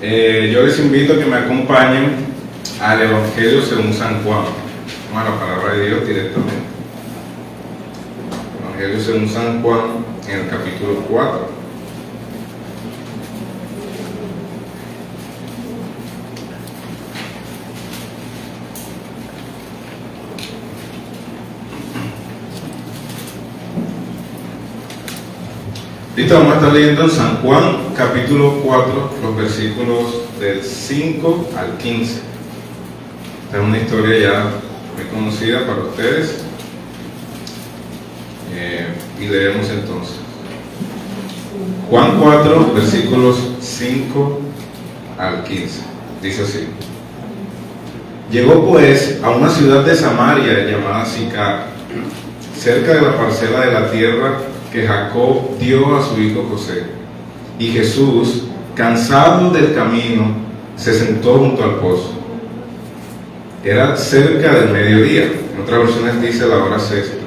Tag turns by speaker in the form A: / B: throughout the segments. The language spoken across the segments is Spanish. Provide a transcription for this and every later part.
A: Yo les invito a que me acompañen al Evangelio según San Juan. Bueno, la palabra de Dios directamente. Evangelio según San Juan, en el capítulo 4. Listo, vamos a estar leyendo en San Juan, capítulo 4, los versículos del 5 al 15. Esta es una historia ya muy conocida para ustedes. Y leemos entonces. Juan 4, versículos 5 al 15. Dice así. Llegó pues a una ciudad de Samaria llamada Sicar, cerca de la parcela de la tierra que Jacob dio a su hijo José. Y Jesús, cansado del camino, se sentó junto al pozo. Era cerca del mediodía. En otras versiones dice la hora sexta.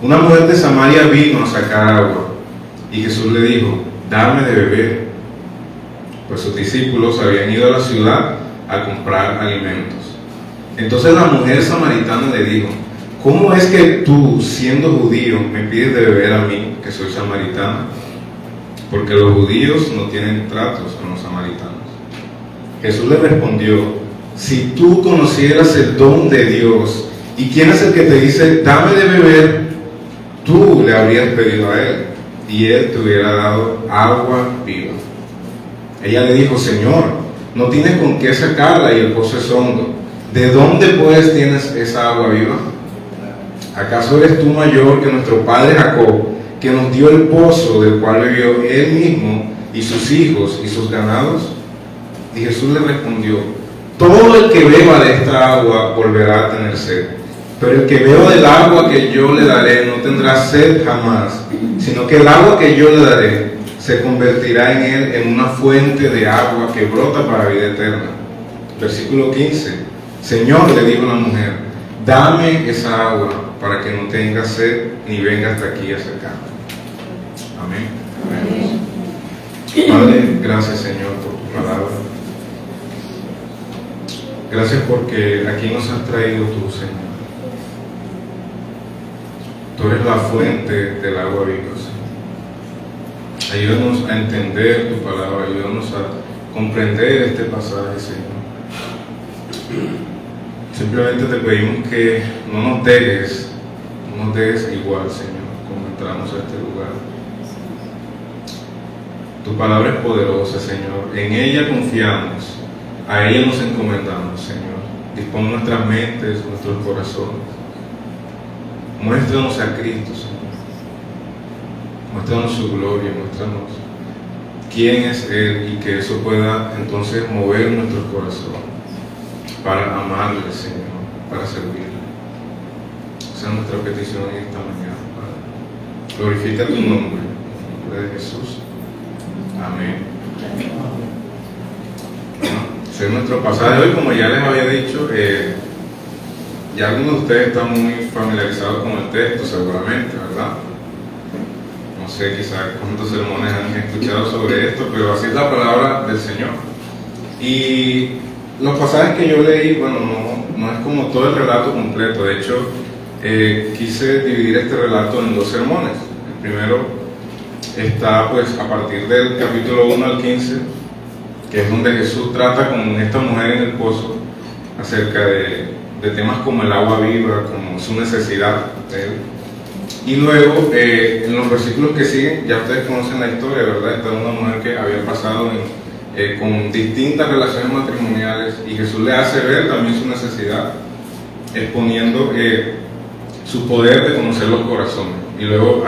A: Una mujer de Samaria vino a sacar agua, y Jesús le dijo: dame de beber. Pues sus discípulos habían ido a la ciudad a comprar alimentos. Entonces la mujer samaritana le dijo: ¿cómo es que tú, siendo judío, me pides de beber a mí, que soy samaritana? Porque los judíos no tienen tratos con los samaritanos. Jesús le respondió: si tú conocieras el don de Dios, y quién es el que te dice, dame de beber, tú le habrías pedido a él, y él te hubiera dado agua viva. Ella le dijo: Señor, no tienes con qué sacarla y el pozo es hondo. ¿De dónde pues tienes esa agua viva? ¿Acaso eres tú mayor que nuestro padre Jacob, que nos dio el pozo del cual bebió él mismo y sus hijos y sus ganados? Y Jesús le respondió: todo el que beba de esta agua volverá a tener sed, pero el que beba del agua que yo le daré no tendrá sed jamás, sino que el agua que yo le daré se convertirá en él en una fuente de agua que brota para vida eterna. Versículo 15. Señor, le dijo la mujer, dame esa agua para que no tenga sed ni venga hasta aquí a acercarme. Amén. Amén. Padre, gracias Señor por tu palabra. Gracias porque aquí nos has traído tú, Señor. Tú eres la fuente del agua viva, Señor. Ayúdanos a entender tu palabra, ayúdanos a comprender este pasaje, Señor. Simplemente te pedimos que no nos dejes igual, Señor, como entramos a este lugar. Tu palabra es poderosa, Señor. En ella confiamos, a ella nos encomendamos, Señor. Dispón nuestras mentes, nuestros corazones. Muéstranos a Cristo, Señor. Muéstranos su gloria, muéstranos quién es Él, y que eso pueda entonces mover nuestros corazones para amarle, Señor, para servirle. Esa es nuestra petición en esta mañana, Padre. Glorifica tu nombre, en el nombre de Jesús. Amén. Bueno, ese es nuestro pasaje de hoy. Como ya les había dicho, ya algunos de ustedes están muy familiarizados con el texto, seguramente, ¿verdad? No sé quizás cuántos sermones han escuchado sobre esto, pero así es la palabra del Señor. Y los pasajes que yo leí, bueno, no es como todo el relato completo. De hecho, quise dividir este relato en dos sermones. El primero está pues a partir del capítulo 1 al 15, que es donde Jesús trata con esta mujer en el pozo acerca de temas como el agua viva, como su necesidad de él. Y luego, en los versículos que siguen, ya ustedes conocen la historia, ¿verdad? Esta es una mujer que había pasado con distintas relaciones matrimoniales, y Jesús le hace ver también su necesidad, exponiendo su poder de conocer los corazones. Y luego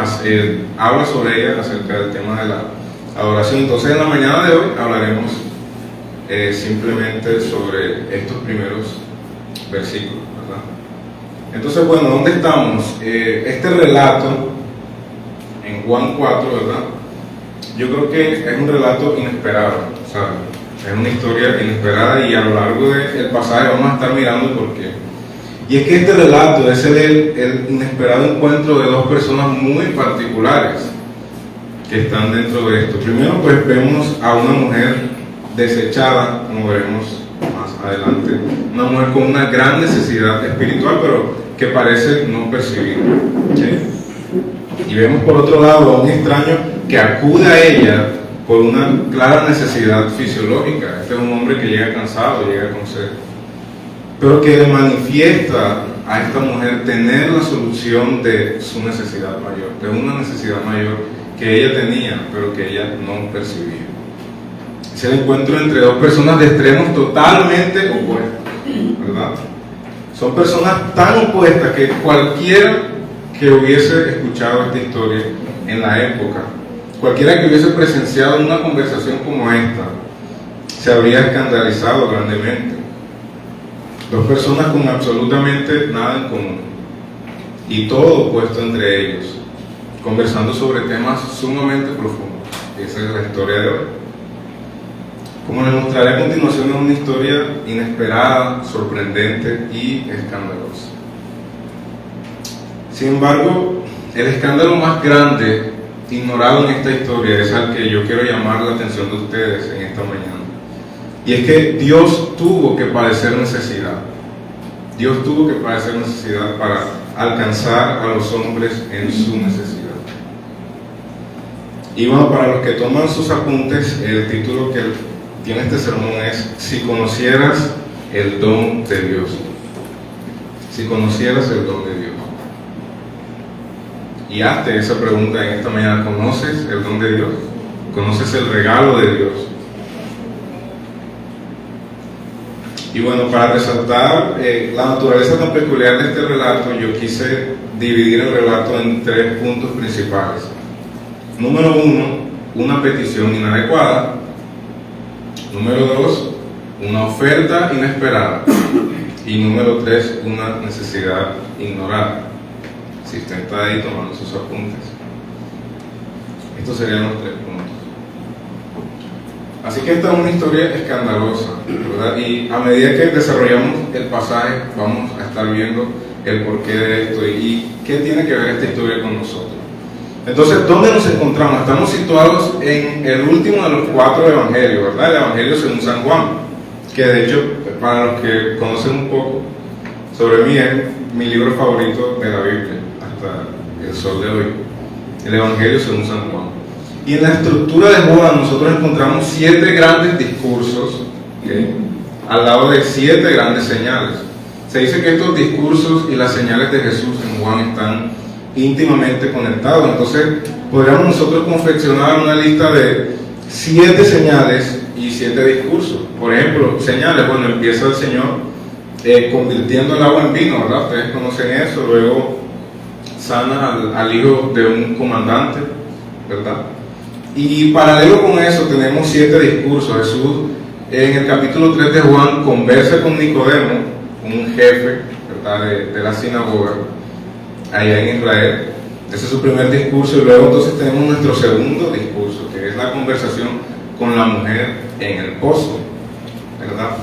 A: habla sobre ella acerca del tema de la adoración. Entonces, en la mañana de hoy hablaremos simplemente sobre estos primeros versículos, ¿verdad? Entonces, bueno, ¿dónde estamos? Este relato en Juan 4, ¿verdad? Yo creo que es un relato inesperado, ¿sabes? Es una historia inesperada, y a lo largo del pasaje vamos a estar mirando por qué. Y es que este relato es el inesperado encuentro de dos personas muy particulares que están dentro de esto. Primero, pues vemos a una mujer desechada, como veremos más adelante, una mujer con una gran necesidad espiritual, pero que parece no percibir. ¿Sí? Y vemos por otro lado a un extraño que acude a ella por una clara necesidad fisiológica. Este es un hombre que llega cansado, llega con sed, pero que le manifiesta a esta mujer tener la solución de su necesidad mayor, de una necesidad mayor que ella tenía, pero que ella no percibía. Es el encuentro entre dos personas de extremos totalmente opuestos, ¿verdad? Son personas tan opuestas que cualquiera que hubiese escuchado esta historia en la época, cualquiera que hubiese presenciado una conversación como esta, se habría escandalizado grandemente. Dos personas con absolutamente nada en común y todo opuesto entre ellos, conversando sobre temas sumamente profundos. Esa es la historia de hoy. Como les mostraré a continuación, es una historia inesperada, sorprendente y escandalosa. Sin embargo, el escándalo más grande ignorado en esta historia es al que yo quiero llamar la atención de ustedes en esta mañana. Y es que Dios tuvo que padecer necesidad. Dios tuvo que padecer necesidad para alcanzar a los hombres en su necesidad. Y bueno, para los que toman sus apuntes, el título que tiene este sermón es Si conocieras el don de Dios. Si conocieras el don de Dios. Y hazte esa pregunta en esta mañana: ¿conoces el don de Dios? ¿Conoces el regalo de Dios? Y bueno, para resaltar la naturaleza tan peculiar de este relato, yo quise dividir el relato en 3 puntos principales. Número 1, una petición inadecuada. Número 2, una oferta inesperada. Y número 3, una necesidad ignorada. Si usted está ahí tomando sus apuntes, estos serían los 3 puntos. Así que esta es una historia escandalosa, ¿verdad? Y a medida que desarrollamos el pasaje, vamos a estar viendo el porqué de esto y qué tiene que ver esta historia con nosotros. Entonces, ¿dónde nos encontramos? Estamos situados en el último de los 4 evangelios, ¿verdad? El evangelio según San Juan, que de hecho, para los que conocen un poco sobre mí, es mi libro favorito de la Biblia, hasta el sol de hoy. El evangelio según San Juan. Y en la estructura de Juan nosotros encontramos 7 grandes discursos, ¿okay?, al lado de 7 grandes señales. Se dice que estos discursos y las señales de Jesús en Juan están íntimamente conectados. Entonces podríamos nosotros confeccionar una lista de 7 señales y 7 discursos. Por ejemplo, señales, bueno, empieza el Señor convirtiendo el agua en vino, ¿verdad? Ustedes conocen eso. Luego sana al hijo de un comandante, ¿verdad? Y paralelo con eso tenemos 7 discursos. Jesús en el capítulo 3 de Juan conversa con Nicodemo, un jefe, ¿verdad?, de la sinagoga allá en Israel. Ese es su primer discurso. Y luego entonces tenemos nuestro segundo discurso, que es la conversación con la mujer en el pozo, ¿verdad?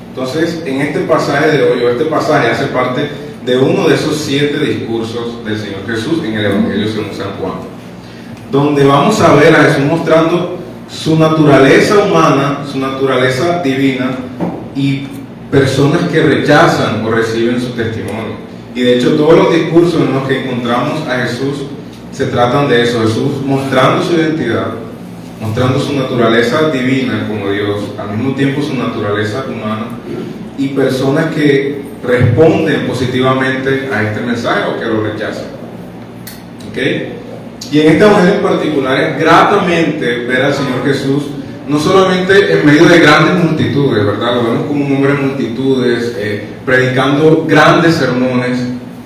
A: Entonces, en este pasaje de hoy, este pasaje hace parte de uno de esos 7 discursos del Señor Jesús en el Evangelio según San Juan, donde vamos a ver a Jesús mostrando su naturaleza humana, su naturaleza divina, y personas que rechazan o reciben su testimonio. Y de hecho todos los discursos en los que encontramos a Jesús se tratan de eso: Jesús mostrando su identidad, mostrando su naturaleza divina como Dios, al mismo tiempo su naturaleza humana, y personas que responden positivamente a este mensaje o que lo rechazan. ¿Okay? Y en este evangelio en particular es gratamente ver al Señor Jesús no solamente en medio de grandes multitudes, ¿verdad? Lo vemos como un hombre de multitudes, predicando grandes sermones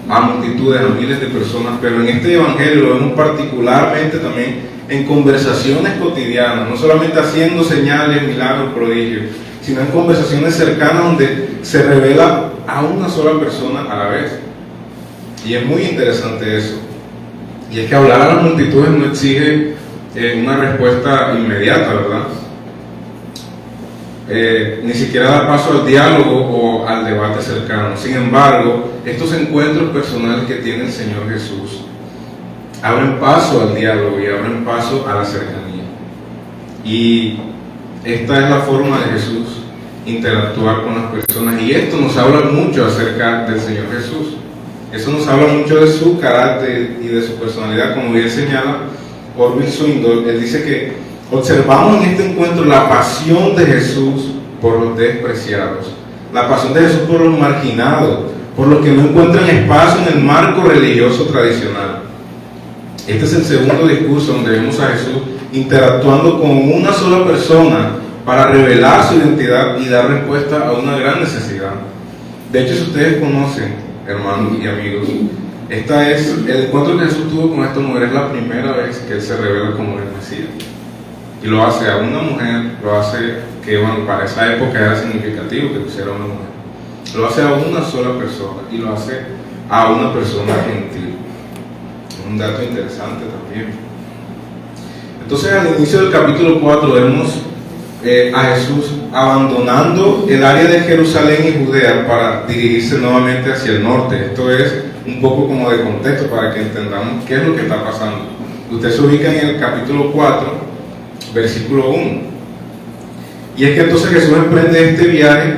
A: a multitudes, a miles de personas, pero en este evangelio lo vemos particularmente también en conversaciones cotidianas, no solamente haciendo señales, milagros, prodigios, sino en conversaciones cercanas donde se revela a una sola persona a la vez. Y es muy interesante eso. Y es que hablar a las multitudes no exige una respuesta inmediata, ¿verdad? Ni siquiera da paso al diálogo o al debate cercano. Sin embargo, estos encuentros personales que tiene el Señor Jesús abren paso al diálogo y abren paso a la cercanía. Y esta es la forma de Jesús interactuar con las personas, y esto nos habla mucho acerca del Señor Jesús. Eso nos habla mucho de su carácter y de su personalidad, como bien señala Orville Swindle. Él dice que observamos en este encuentro la pasión de Jesús por los despreciados, la pasión de Jesús por los marginados, por los que no encuentran espacio en el marco religioso tradicional. Este es el segundo discurso donde vemos a Jesús interactuando con una sola persona para revelar su identidad y dar respuesta a una gran necesidad. De hecho, si ustedes conocen, hermanos y amigos, el encuentro que Jesús tuvo con esta mujer es la primera vez que Él se revela como el Mesías. Y lo hace a una mujer, lo hace que, bueno, para esa época era significativo que pusiera una mujer. Lo hace a una sola persona y lo hace a una persona gentil. Un dato interesante también. Entonces, al inicio del capítulo 4 vemos a Jesús abandonando el área de Jerusalén y Judea para dirigirse nuevamente hacia el norte. Esto es un poco como de contexto para que entendamos qué es lo que está pasando. Usted se ubica en el capítulo 4, versículo 1. Y es que entonces Jesús emprende este viaje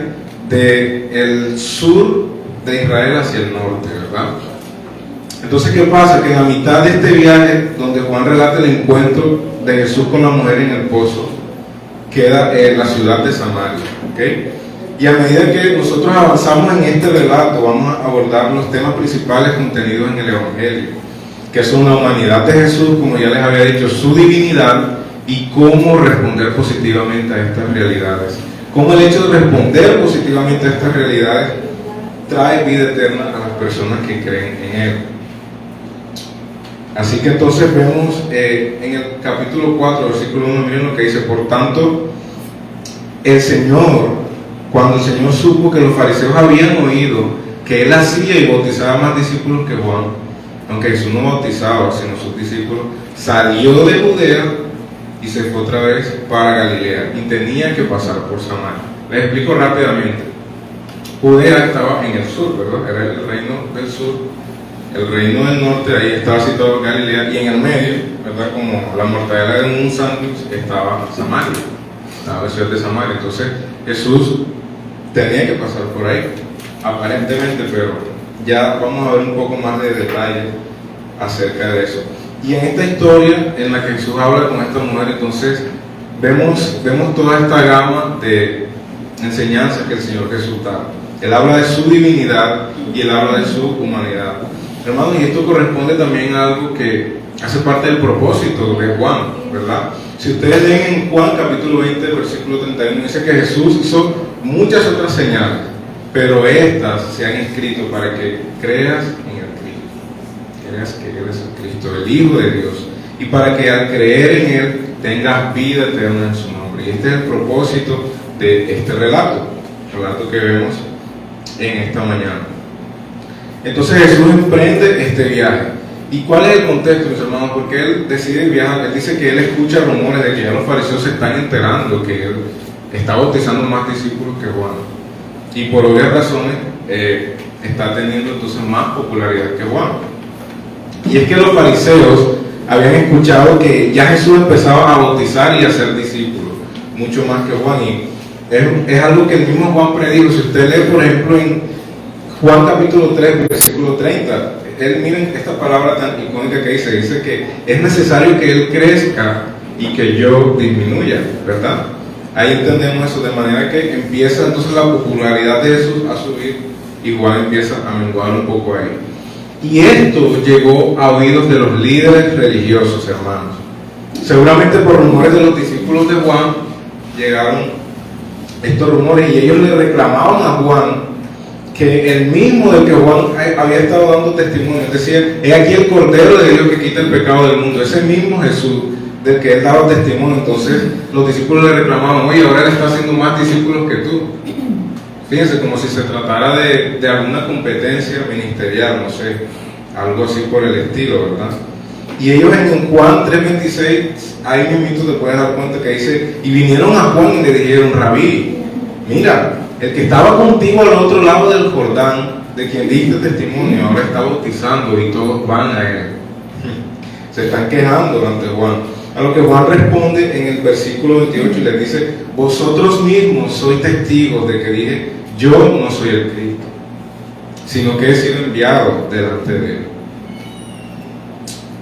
A: del sur de Israel hacia el norte, ¿verdad? Entonces, ¿qué pasa? Que en la mitad de este viaje, donde Juan relata el encuentro de Jesús con la mujer en el pozo, queda la ciudad de Samaria, ¿okay? Y a medida que nosotros avanzamos en este relato, vamos a abordar los temas principales contenidos en el Evangelio, que son la humanidad de Jesús, como ya les había dicho, su divinidad, y cómo responder positivamente a estas realidades. Cómo el hecho de responder positivamente a estas realidades trae vida eterna a las personas que creen en Él. Así que entonces vemos en el capítulo 4, versículo 1, miren lo que dice: por tanto, el Señor, cuando el Señor supo que los fariseos habían oído que Él hacía y bautizaba más discípulos que Juan, aunque Jesús no bautizaba sino sus discípulos, salió de Judea y se fue otra vez para Galilea, y tenía que pasar por Samaria. Les explico rápidamente. Judea estaba en el sur, ¿verdad? Era el reino del sur. El reino del norte, ahí estaba situado Galilea, y en el medio, ¿verdad? Como la mortadela de un sándwich, estaba Samaria, estaba la ciudad de Samaria. Entonces Jesús tenía que pasar por ahí, aparentemente, pero ya vamos a ver un poco más de detalle acerca de eso. Y en esta historia en la que Jesús habla con esta mujer, entonces vemos toda esta gama de enseñanzas que el Señor Jesús da. Él habla de su divinidad y Él habla de su humanidad. Hermanos, y esto corresponde también a algo que hace parte del propósito de Juan, ¿verdad? Si ustedes leen en Juan capítulo 20, versículo 31, dice que Jesús hizo muchas otras señales, pero estas se han escrito para que creas en el Cristo, creas que Él es el Cristo, el Hijo de Dios, y para que al creer en Él tengas vida eterna en su nombre. Y este es el propósito de este relato que vemos en esta mañana. Entonces Jesús emprende este viaje. ¿Y cuál es el contexto, mis hermanos? Porque Él decide viajar. Él dice que Él escucha rumores de que ya los fariseos se están enterando que Él está bautizando más discípulos que Juan, y por obvias razones está teniendo entonces más popularidad que Juan. Y es que los fariseos habían escuchado que ya Jesús empezaba a bautizar y a ser discípulos, mucho más que Juan, y es algo que el mismo Juan predijo. Si usted lee, por ejemplo, en Juan capítulo 3, versículo 30, miren esta palabra tan icónica que dice que es necesario que Él crezca y que yo disminuya, ¿verdad? Ahí entendemos eso, de manera que empieza entonces la popularidad de Jesús a subir y Juan empieza a menguar un poco ahí. Y esto llegó a oídos de los líderes religiosos, hermanos. Seguramente por rumores de los discípulos de Juan llegaron estos rumores, y ellos le reclamaban a Juan que el mismo del que Juan había estado dando testimonio, es decir, es aquí el Cordero de Dios que quita el pecado del mundo, ese mismo Jesús del que él daba testimonio. Entonces los discípulos le reclamaban: oye, ahora él está haciendo más discípulos que tú. Fíjense, como si se tratara de alguna competencia ministerial, no sé, algo así por el estilo, ¿verdad? Y ellos en Juan 3:26, ahí mismo te puedes dar cuenta que dice: y vinieron a Juan y le dijeron: Rabí, mira, el que estaba contigo al otro lado del Jordán, de quien diste testimonio, ahora está bautizando y todos van a él. Se están quejando ante Juan. A lo que Juan responde en el versículo 28 y le dice: vosotros mismos sois testigos de que dije, yo no soy el Cristo, sino que he sido enviado delante de él.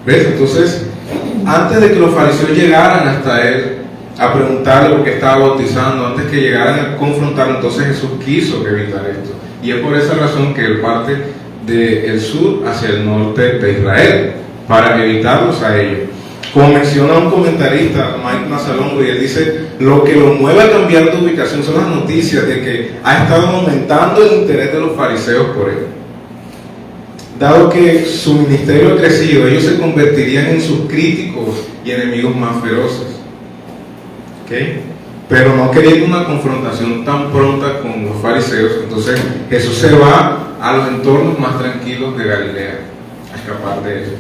A: ¿Ves? Entonces, antes de que los fariseos llegaran hasta él a preguntarle por qué estaba bautizando, antes que llegaran a confrontarlo, entonces Jesús quiso evitar esto. Y es por esa razón que él parte del sur hacia el norte de Israel, para evitarlos a ellos. Como menciona un comentarista, Mike Mazzalongo, y él dice: lo que lo mueve a cambiar de ubicación son las noticias de que ha estado aumentando el interés de los fariseos por él. Dado que su ministerio ha crecido, ellos se convertirían en sus críticos y enemigos más feroces. ¿Okay? Pero no queriendo una confrontación tan pronta con los fariseos, entonces Jesús se va a los entornos más tranquilos de Galilea a escapar de esto.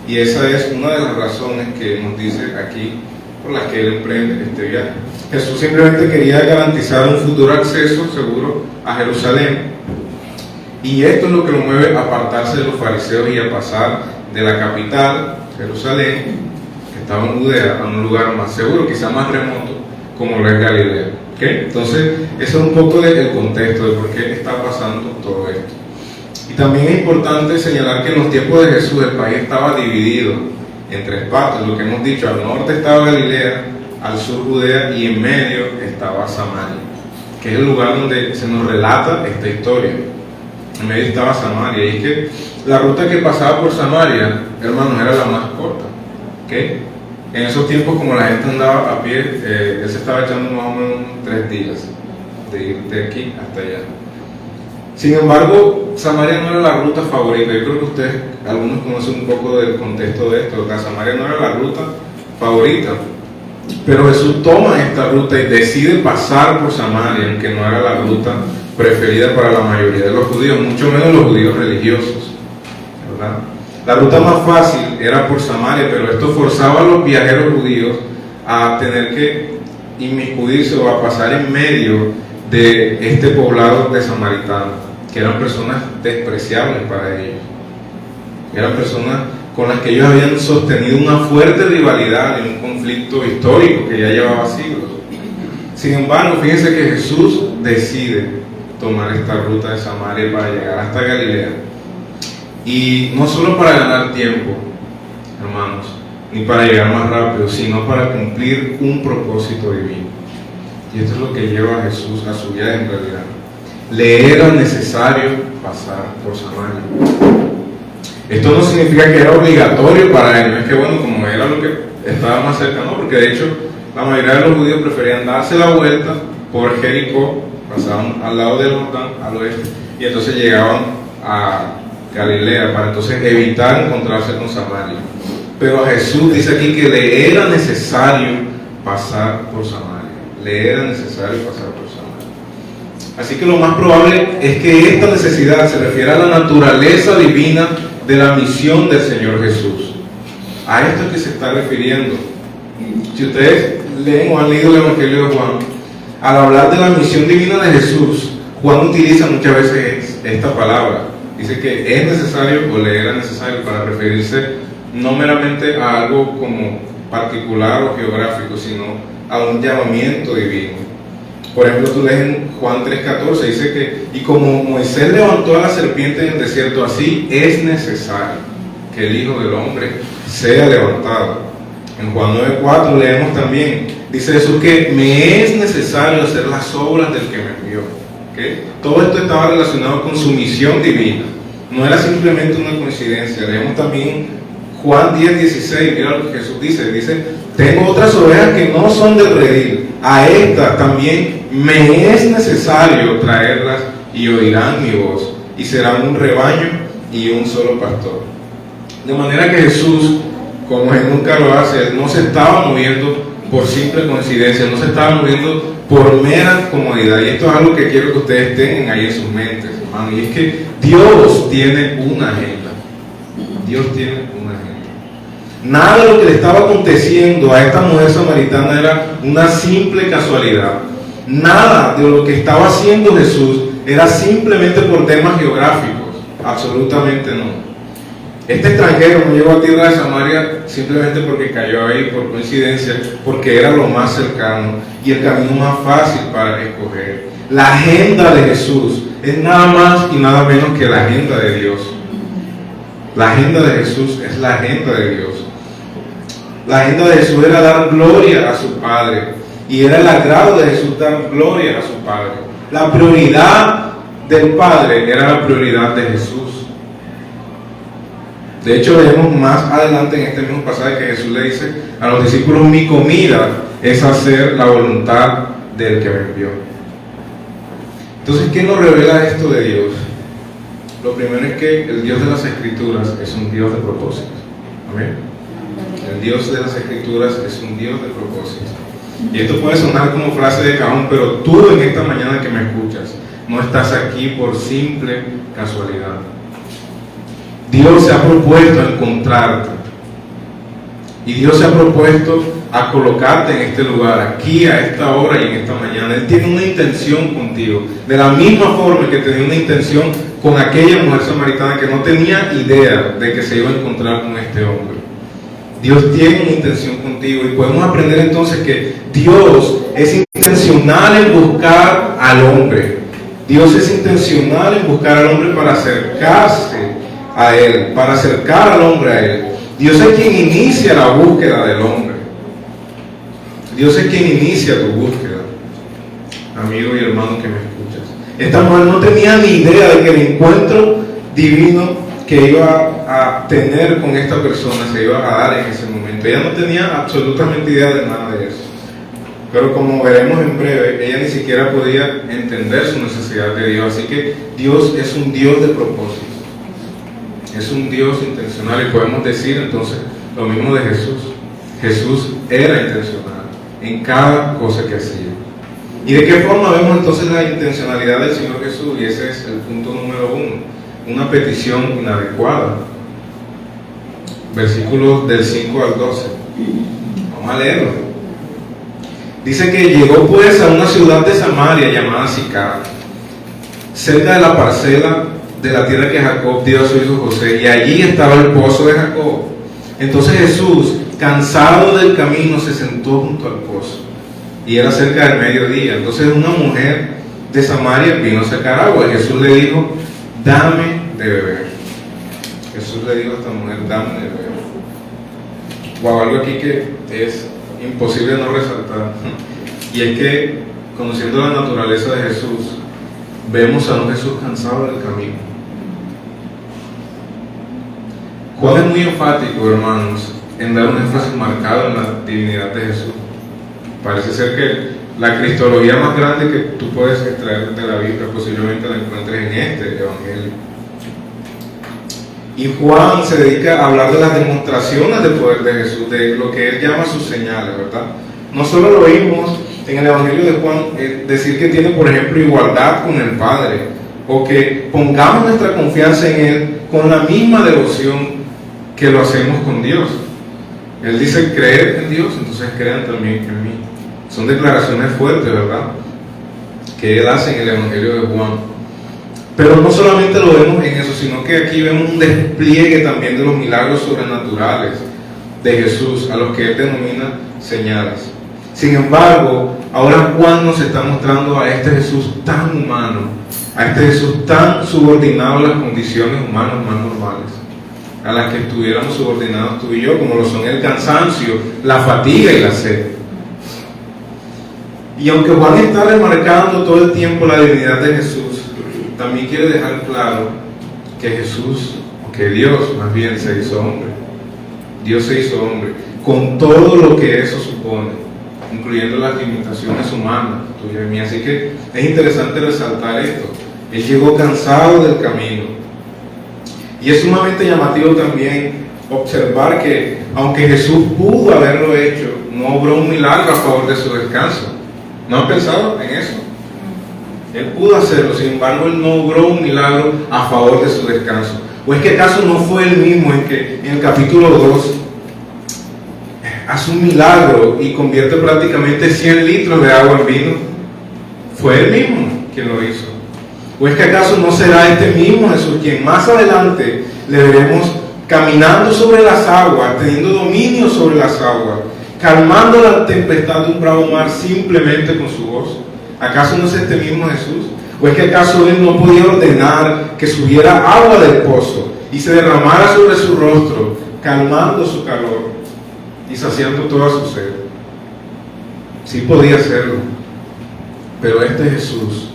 A: Y esa es una de las razones que nos dice aquí por las que él emprende este viaje. Jesús simplemente quería garantizar un futuro acceso seguro a Jerusalén, y esto es lo que lo mueve a apartarse de los fariseos y a pasar de la capital, Jerusalén, que estaba en Judea, a un lugar más seguro, quizá más remoto, como lo es Galilea. ¿Okay? Entonces, eso es un poco del contexto de por qué está pasando todo esto. Y también es importante señalar que en los tiempos de Jesús el país estaba dividido en tres partes. Lo que hemos dicho: al norte estaba Galilea, al sur Judea, y en medio estaba Samaria, que es el lugar donde se nos relata esta historia. En medio estaba Samaria, y es que la ruta que pasaba por Samaria, hermanos, era la más corta. ¿Okay? En esos tiempos, como la gente andaba a pie, él se estaba echando más o menos 3 días de ir de aquí hasta allá. Sin embargo, Samaria no era la ruta favorita. Yo creo que ustedes, algunos conocen un poco del contexto de esto. Samaria no era la ruta favorita, pero Jesús toma esta ruta y decide pasar por Samaria, aunque no era la ruta preferida para la mayoría de los judíos, mucho menos los judíos religiosos, ¿verdad? La ruta más fácil era por Samaria, pero esto forzaba a los viajeros judíos a tener que inmiscuirse o a pasar en medio de este poblado de samaritanos, que eran personas despreciables para ellos. Eran personas con las que ellos habían sostenido una fuerte rivalidad y un conflicto histórico que ya llevaba siglos. Sin embargo, fíjense que Jesús decide tomar esta ruta de Samaria para llegar hasta Galilea, y no solo para ganar tiempo, hermanos, ni para llegar más rápido, sino para cumplir un propósito divino. Y esto es lo que lleva a Jesús a su viaje en realidad. Le era necesario pasar por Samaria. Esto no significa que era obligatorio para él, no es que bueno, como era lo que estaba más cerca, no, porque de hecho la mayoría de los judíos preferían darse la vuelta por Jericó, pasaban al lado del Jordán, al oeste, y entonces llegaban a Galilea para entonces evitar encontrarse con Samaria. Pero a Jesús dice aquí que le era necesario pasar por Samaria. Le era necesario pasar por Samaria. Así que lo más probable es que esta necesidad se refiere a la naturaleza divina de la misión del Señor Jesús. A esto es que se está refiriendo. Si ustedes leen o han leído el Evangelio de Juan, al hablar de la misión divina de Jesús, Juan utiliza muchas veces esta palabra. Dice que es necesario, o le era necesario, para referirse no meramente a algo como particular o geográfico, sino a un llamamiento divino. Por ejemplo, tú lees en Juan 3:14, dice que, y como Moisés levantó a la serpiente en el desierto, así es necesario que el Hijo del Hombre sea levantado. En Juan 9:4 leemos también, dice Jesús que me es necesario hacer las obras del que me envió. ¿Okay? Todo esto estaba relacionado con su misión divina, no era simplemente una coincidencia. Leemos también Juan 10:16, mira lo que Jesús dice, tengo otras ovejas que no son del redil, a estas también me es necesario traerlas, y oirán mi voz, y serán un rebaño y un solo pastor. De manera que Jesús, como él nunca lo hace, él no se estaba moviendo por simple coincidencia, no se estaba moviendo por mera comodidad. Y esto es algo que quiero que ustedes tengan ahí en sus mentes, hermano, y es que Dios tiene una agenda. Dios tiene una agenda. Nada de lo que le estaba aconteciendo a esta mujer samaritana era una simple casualidad. Nada de lo que estaba haciendo Jesús era simplemente por temas geográficos. Absolutamente no. Este extranjero no llegó a tierra de Samaria simplemente porque cayó ahí por coincidencia, porque era lo más cercano y el camino más fácil para escoger. La agenda de Jesús es nada más y nada menos que la agenda de Dios. La agenda de Jesús es la agenda de Dios. La agenda de Jesús era dar gloria a su Padre, y era el agrado de Jesús dar gloria a su Padre. La prioridad del Padre era la prioridad de Jesús. De hecho, vemos más adelante en este mismo pasaje que Jesús le dice a los discípulos: mi comida es hacer la voluntad del que me envió. Entonces, ¿qué nos revela esto de Dios? Lo primero es que el Dios de las Escrituras es un Dios de propósitos. Amén. El Dios de las Escrituras es un Dios de propósitos. Y esto puede sonar como frase de cajón, pero tú en esta mañana que me escuchas, no estás aquí por simple casualidad. Dios se ha propuesto a encontrarte. Y Dios se ha propuesto a colocarte en este lugar, aquí, a esta hora y en esta mañana. Él tiene una intención contigo, de la misma forma que tenía una intención con aquella mujer samaritana que no tenía idea de que se iba a encontrar con este hombre. Dios tiene una intención contigo, y podemos aprender entonces que Dios es intencional en buscar al hombre. Dios es intencional en buscar al hombre para acercarse a Él, para acercar al hombre a Él. Dios es quien inicia la búsqueda del hombre. Dios es quien inicia tu búsqueda, amigo y hermano que me escuchas. Esta mujer no tenía ni idea de que el encuentro divino que iba a tener con esta persona se iba a dar en ese momento. Ella no tenía absolutamente idea de nada de eso. Pero como veremos en breve, ella ni siquiera podía entender su necesidad de Dios. Así que Dios es un Dios de propósitos. Es un Dios intencional, y podemos decir entonces lo mismo de Jesús. Jesús era intencional en cada cosa que hacía. ¿Y de qué forma vemos entonces la intencionalidad del Señor Jesús? Y ese es el punto número 1. Una petición inadecuada. Versículos del 5 al 12. Vamos a leerlo. Dice que llegó pues a una ciudad de Samaria llamada Sicar, cerca de la parcela de la tierra que Jacob dio a su hijo José, y allí estaba el pozo de Jacob. Entonces Jesús, cansado del camino, se sentó junto al pozo, y era cerca del mediodía. Entonces una mujer de Samaria vino a sacar agua, y Jesús le dijo: dame de beber. Jesús le dijo a esta mujer: dame de beber. Wow, algo aquí que es imposible no resaltar, y es que, conociendo la naturaleza de Jesús, vemos a un Jesús cansado del camino. Juan es muy enfático, hermanos, en dar un énfasis marcado en la divinidad de Jesús. Parece ser que la cristología más grande que tú puedes extraer de la Biblia posiblemente la encuentres en este Evangelio. Y Juan se dedica a hablar de las demostraciones del poder de Jesús, de lo que él llama sus señales, ¿verdad? No solo lo oímos en el Evangelio de Juan decir que tiene, por ejemplo, igualdad con el Padre, o que pongamos nuestra confianza en Él con la misma devoción que lo hacemos con Dios. Él dice: creer en Dios, entonces crean también en mí. Son declaraciones fuertes, ¿verdad?, que Él hace en el Evangelio de Juan. Pero no solamente lo vemos en eso, sino que aquí vemos un despliegue también de los milagros sobrenaturales de Jesús, a los que Él denomina señales. Sin embargo, ahora Juan nos está mostrando a este Jesús tan humano, a este Jesús tan subordinado a las condiciones humanas más normales, a las que estuviéramos subordinados tú y yo, como lo son el cansancio, la fatiga y la sed. Y aunque Juan está remarcando todo el tiempo la divinidad de Jesús, también quiere dejar claro que Jesús, o que Dios más bien, se hizo hombre. Dios se hizo hombre, con todo lo que eso supone, incluyendo las limitaciones humanas, tuya y mía. Así que es interesante resaltar esto. Él llegó cansado del camino. Y es sumamente llamativo también observar que, aunque Jesús pudo haberlo hecho, no obró un milagro a favor de su descanso. ¿No han pensado en eso? Él pudo hacerlo, sin embargo, Él no obró un milagro a favor de su descanso. ¿O es que acaso no fue Él mismo en que en el capítulo 2 hace un milagro y convierte prácticamente 100 litros de agua en vino? Fue Él mismo quien lo hizo. ¿O es que acaso no será este mismo Jesús quien más adelante le veremos caminando sobre las aguas, teniendo dominio sobre las aguas, calmando la tempestad de un bravo mar simplemente con su voz. ¿Acaso no es este mismo Jesús? ¿O es que acaso Él no podía ordenar que subiera agua del pozo y se derramara sobre su rostro, calmando su calor y saciando toda su sed? Sí podía hacerlo, pero este Jesús,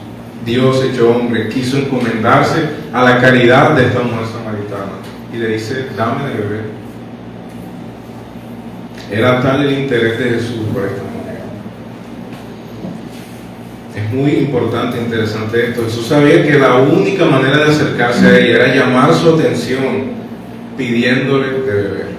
A: Dios hecho hombre, quiso encomendarse a la caridad de esta mujer samaritana y le dice: dame de beber. Era tal el interés de Jesús por esta mujer. Es muy importante e interesante esto. Jesús sabía que la única manera de acercarse a ella era llamar su atención pidiéndole de beber.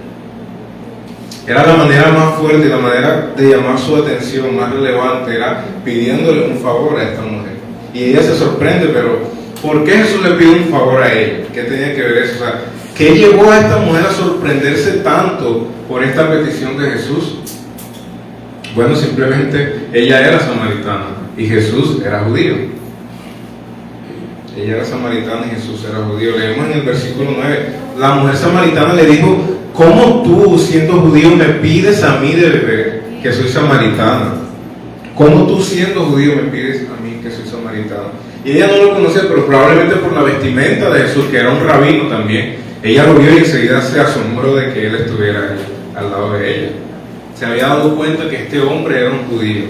A: Era la manera más fuerte, la manera de llamar su atención más relevante, era pidiéndole un favor a esta mujer. Y ella se sorprende, pero ¿por qué Jesús le pide un favor a ella? ¿Qué tenía que ver eso? O sea, ¿qué llevó a esta mujer a sorprenderse tanto por esta petición de Jesús? Bueno, simplemente ella era samaritana y Jesús era judío. Ella era samaritana y Jesús era judío. Leemos en el versículo 9, la mujer samaritana le dijo: ¿cómo tú, siendo judío, me pides a mí de beber, que soy samaritana? ¿Cómo tú, siendo judío, me pides a mí, que soy samaritana? Y ella no lo conocía, pero probablemente por la vestimenta de Jesús, que era un rabino también, ella lo vio y enseguida se asombró de que él estuviera ahí, al lado de ella. Se había dado cuenta que este hombre era un judío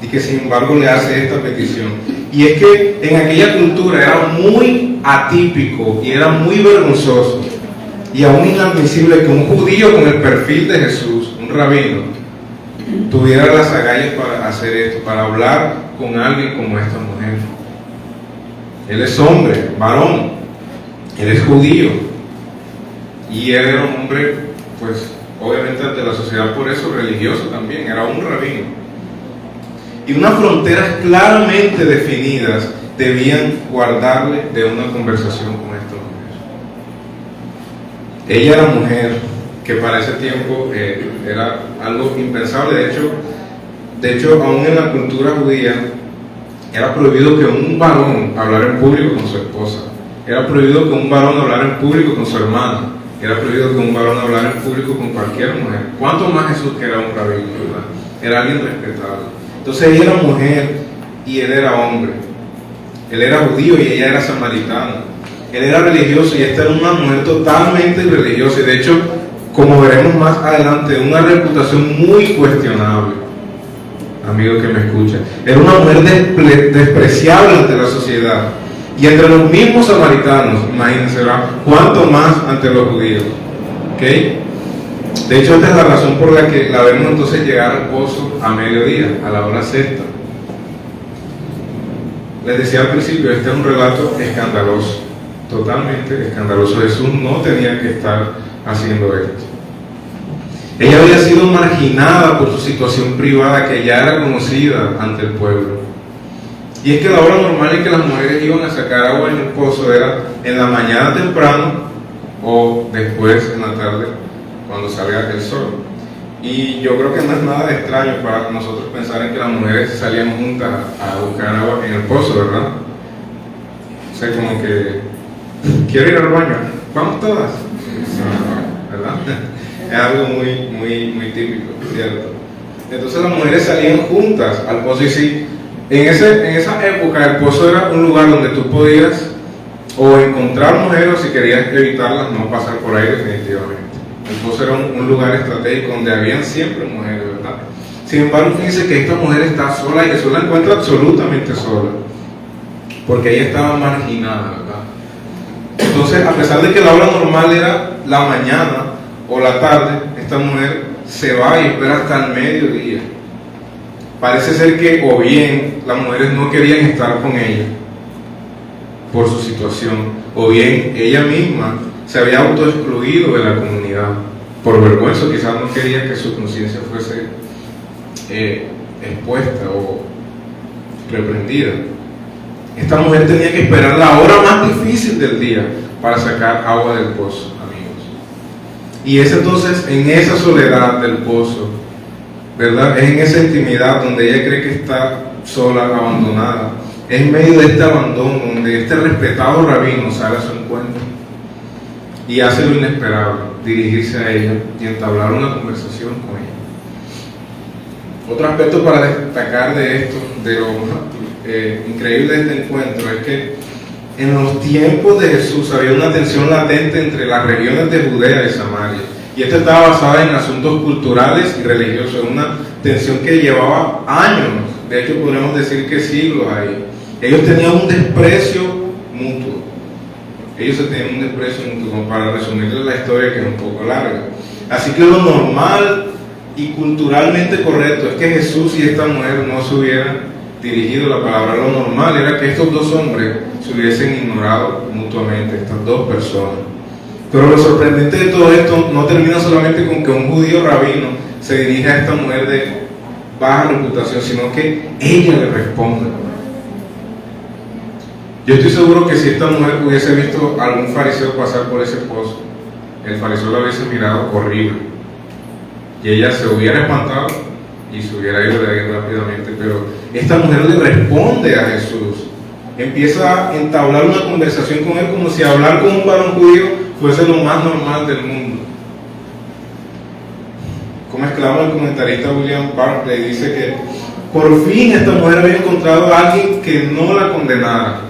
A: y que sin embargo le hace esta petición. Y es que en aquella cultura era muy atípico y era muy vergonzoso y aún inadmisible que un judío con el perfil de Jesús, un rabino, tuviera las agallas para hacer esto, para hablar con alguien como esta mujer. Él es hombre, varón, él es judío y él era un hombre, pues obviamente ante la sociedad por eso religioso también, era un rabino. Y unas fronteras claramente definidas debían guardarle de una conversación con esta mujer. Ella era mujer, que para ese tiempo era algo impensable. De hecho, aún en la cultura judía era prohibido que un varón hablara en público con su esposa. Era prohibido que un varón hablara en público con su hermana. Era prohibido que un varón hablara en público con cualquier mujer. ¿Cuánto más Jesús, que era un rabino, verdad? Era alguien respetable. Entonces ella era mujer y él era hombre. Él era judío y ella era samaritana. Él era religioso y esta era una mujer totalmente religiosa. Y de hecho, como veremos más adelante, una reputación muy cuestionable. Amigo que me escucha, era una mujer despreciable ante la sociedad. Y entre los mismos samaritanos, imagínense, ¿verdad? ¿Cuánto más ante los judíos? ¿Okay? De hecho, esta es la razón por la que la vemos entonces llegar al pozo a mediodía, a la hora sexta. Les decía al principio, este es un relato escandaloso, totalmente escandaloso. Jesús no tenía que estar haciendo esto. Ella había sido marginada por su situación privada, que ya era conocida ante el pueblo. Y es que la hora normal en que las mujeres iban a sacar agua en el pozo era en la mañana temprano o después en la tarde, cuando salga el sol. Y yo creo que no es nada extraño para nosotros pensar en que las mujeres salían juntas a buscar agua en el pozo, ¿verdad? O sea, como que, quiero ir al baño, vamos todas, ¿verdad? Es algo muy típico, ¿cierto? Entonces las mujeres salían juntas al pozo. Y sí, en esa época el pozo era un lugar donde tú podías o encontrar mujeres, o si querías evitarlas, no pasar por ahí definitivamente. El pozo era un lugar estratégico donde habían siempre mujeres, ¿verdad? Sin embargo, fíjense que esta mujer está sola y Jesús la encuentra absolutamente sola, porque ella estaba marginada, ¿verdad? Entonces, a pesar de que la hora normal era la mañana o la tarde, esta mujer se va y espera hasta el mediodía. Parece ser que o bien las mujeres no querían estar con ella por su situación, o bien ella misma se había autoexcluido de la comunidad por vergüenza, quizás no quería que su conciencia fuese expuesta o reprendida. Esta mujer tenía que esperar la hora más difícil del día para sacar agua del pozo, amigos. Y es entonces en esa soledad del pozo, ¿verdad? Es en esa intimidad donde ella cree que está sola, abandonada. Es en medio de este abandono donde este respetado rabino sale a su encuentro. y hace lo inesperable, dirigirse a ella y entablar una conversación con ella. Otro aspecto para destacar de esto, de lo increíble de este encuentro, es que en los tiempos de Jesús había una tensión latente entre las regiones de Judea y Samaria, y esta estaba basada en asuntos culturales y religiosos, una tensión que llevaba años, de hecho podríamos decir que siglos ahí. Ellos tenían un desprecio mutuo, ellos se tenían un desprecio mutuo, como para resumirles la historia, que es un poco larga. Así que lo normal y culturalmente correcto es que Jesús y esta mujer no se hubieran dirigido. La palabra lo normal era que estos dos hombres se hubiesen ignorado mutuamente, estas dos personas. Pero lo sorprendente de todo esto no termina solamente con que un judío rabino se dirija a esta mujer de baja reputación, sino que ella le responde. Yo estoy seguro que si esta mujer hubiese visto a algún fariseo pasar por ese pozo, el fariseo la hubiese mirado horrible y ella se hubiera espantado y se hubiera ido de ahí rápidamente. Pero esta mujer le responde a Jesús, empieza a entablar una conversación con él como si hablar con un varón judío fuese lo más normal del mundo. Como exclama el comentarista William Barclay, dice que por fin esta mujer había encontrado a alguien que no la condenara.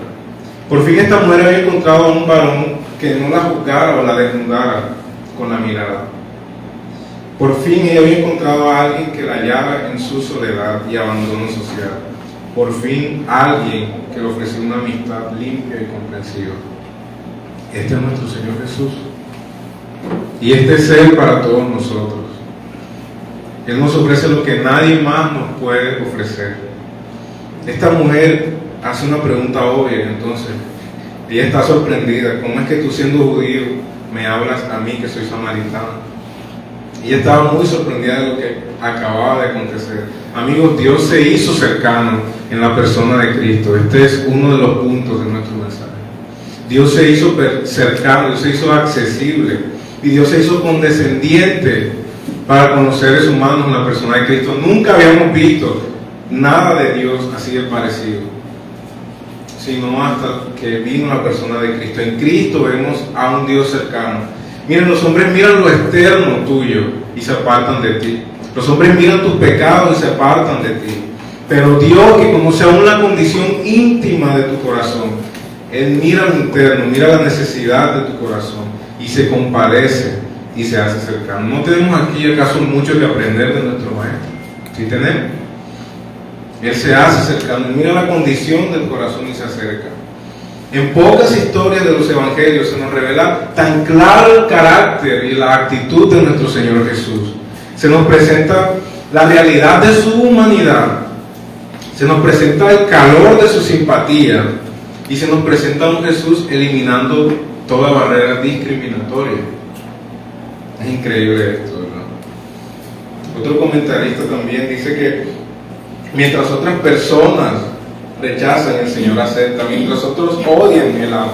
A: Por fin esta mujer había encontrado a un varón que no la juzgara o la desnudara con la mirada. Por fin ella había encontrado a alguien que la hallara en su soledad y abandono social. Por fin alguien que le ofrecía una amistad limpia y comprensiva. Este es nuestro Señor Jesús. Y este es Él para todos nosotros. Él nos ofrece lo que nadie más nos puede ofrecer. Esta mujer hace una pregunta obvia, entonces. Ella está sorprendida. ¿Cómo es que tú, siendo judío, me hablas a mí que soy samaritano? Ella estaba muy sorprendida de lo que acababa de acontecer. Amigos, Dios se hizo cercano en la persona de Cristo. Este es uno de los puntos de nuestro mensaje. Dios se hizo cercano, Dios se hizo accesible y Dios se hizo condescendiente para con los seres humanos en la persona de Cristo. Nunca habíamos visto nada de Dios así de parecido, sino hasta que vino la persona de Cristo. En Cristo vemos a un Dios cercano. Miren, los hombres miran lo externo tuyo y se apartan de ti. Los hombres miran tus pecados y se apartan de ti. Pero Dios, que conoce aún la condición íntima de tu corazón, Él mira lo interno, mira la necesidad de tu corazón y se compadece y se hace cercano. ¿No tenemos aquí acaso mucho que aprender de nuestro Maestro? ¿Sí tenemos? Él se hace cercano, mira la condición del corazón y se acerca. En pocas historias de los evangelios se nos revela tan claro el carácter y la actitud de nuestro Señor Jesús. Se nos presenta la realidad de su humanidad, se nos presenta el calor de su simpatía y se nos presenta a un Jesús eliminando toda barrera discriminatoria. Es increíble esto, ¿verdad? Otro comentarista también dice que mientras otras personas rechazan, el Señor acepta. Mientras otros odian, Él ama.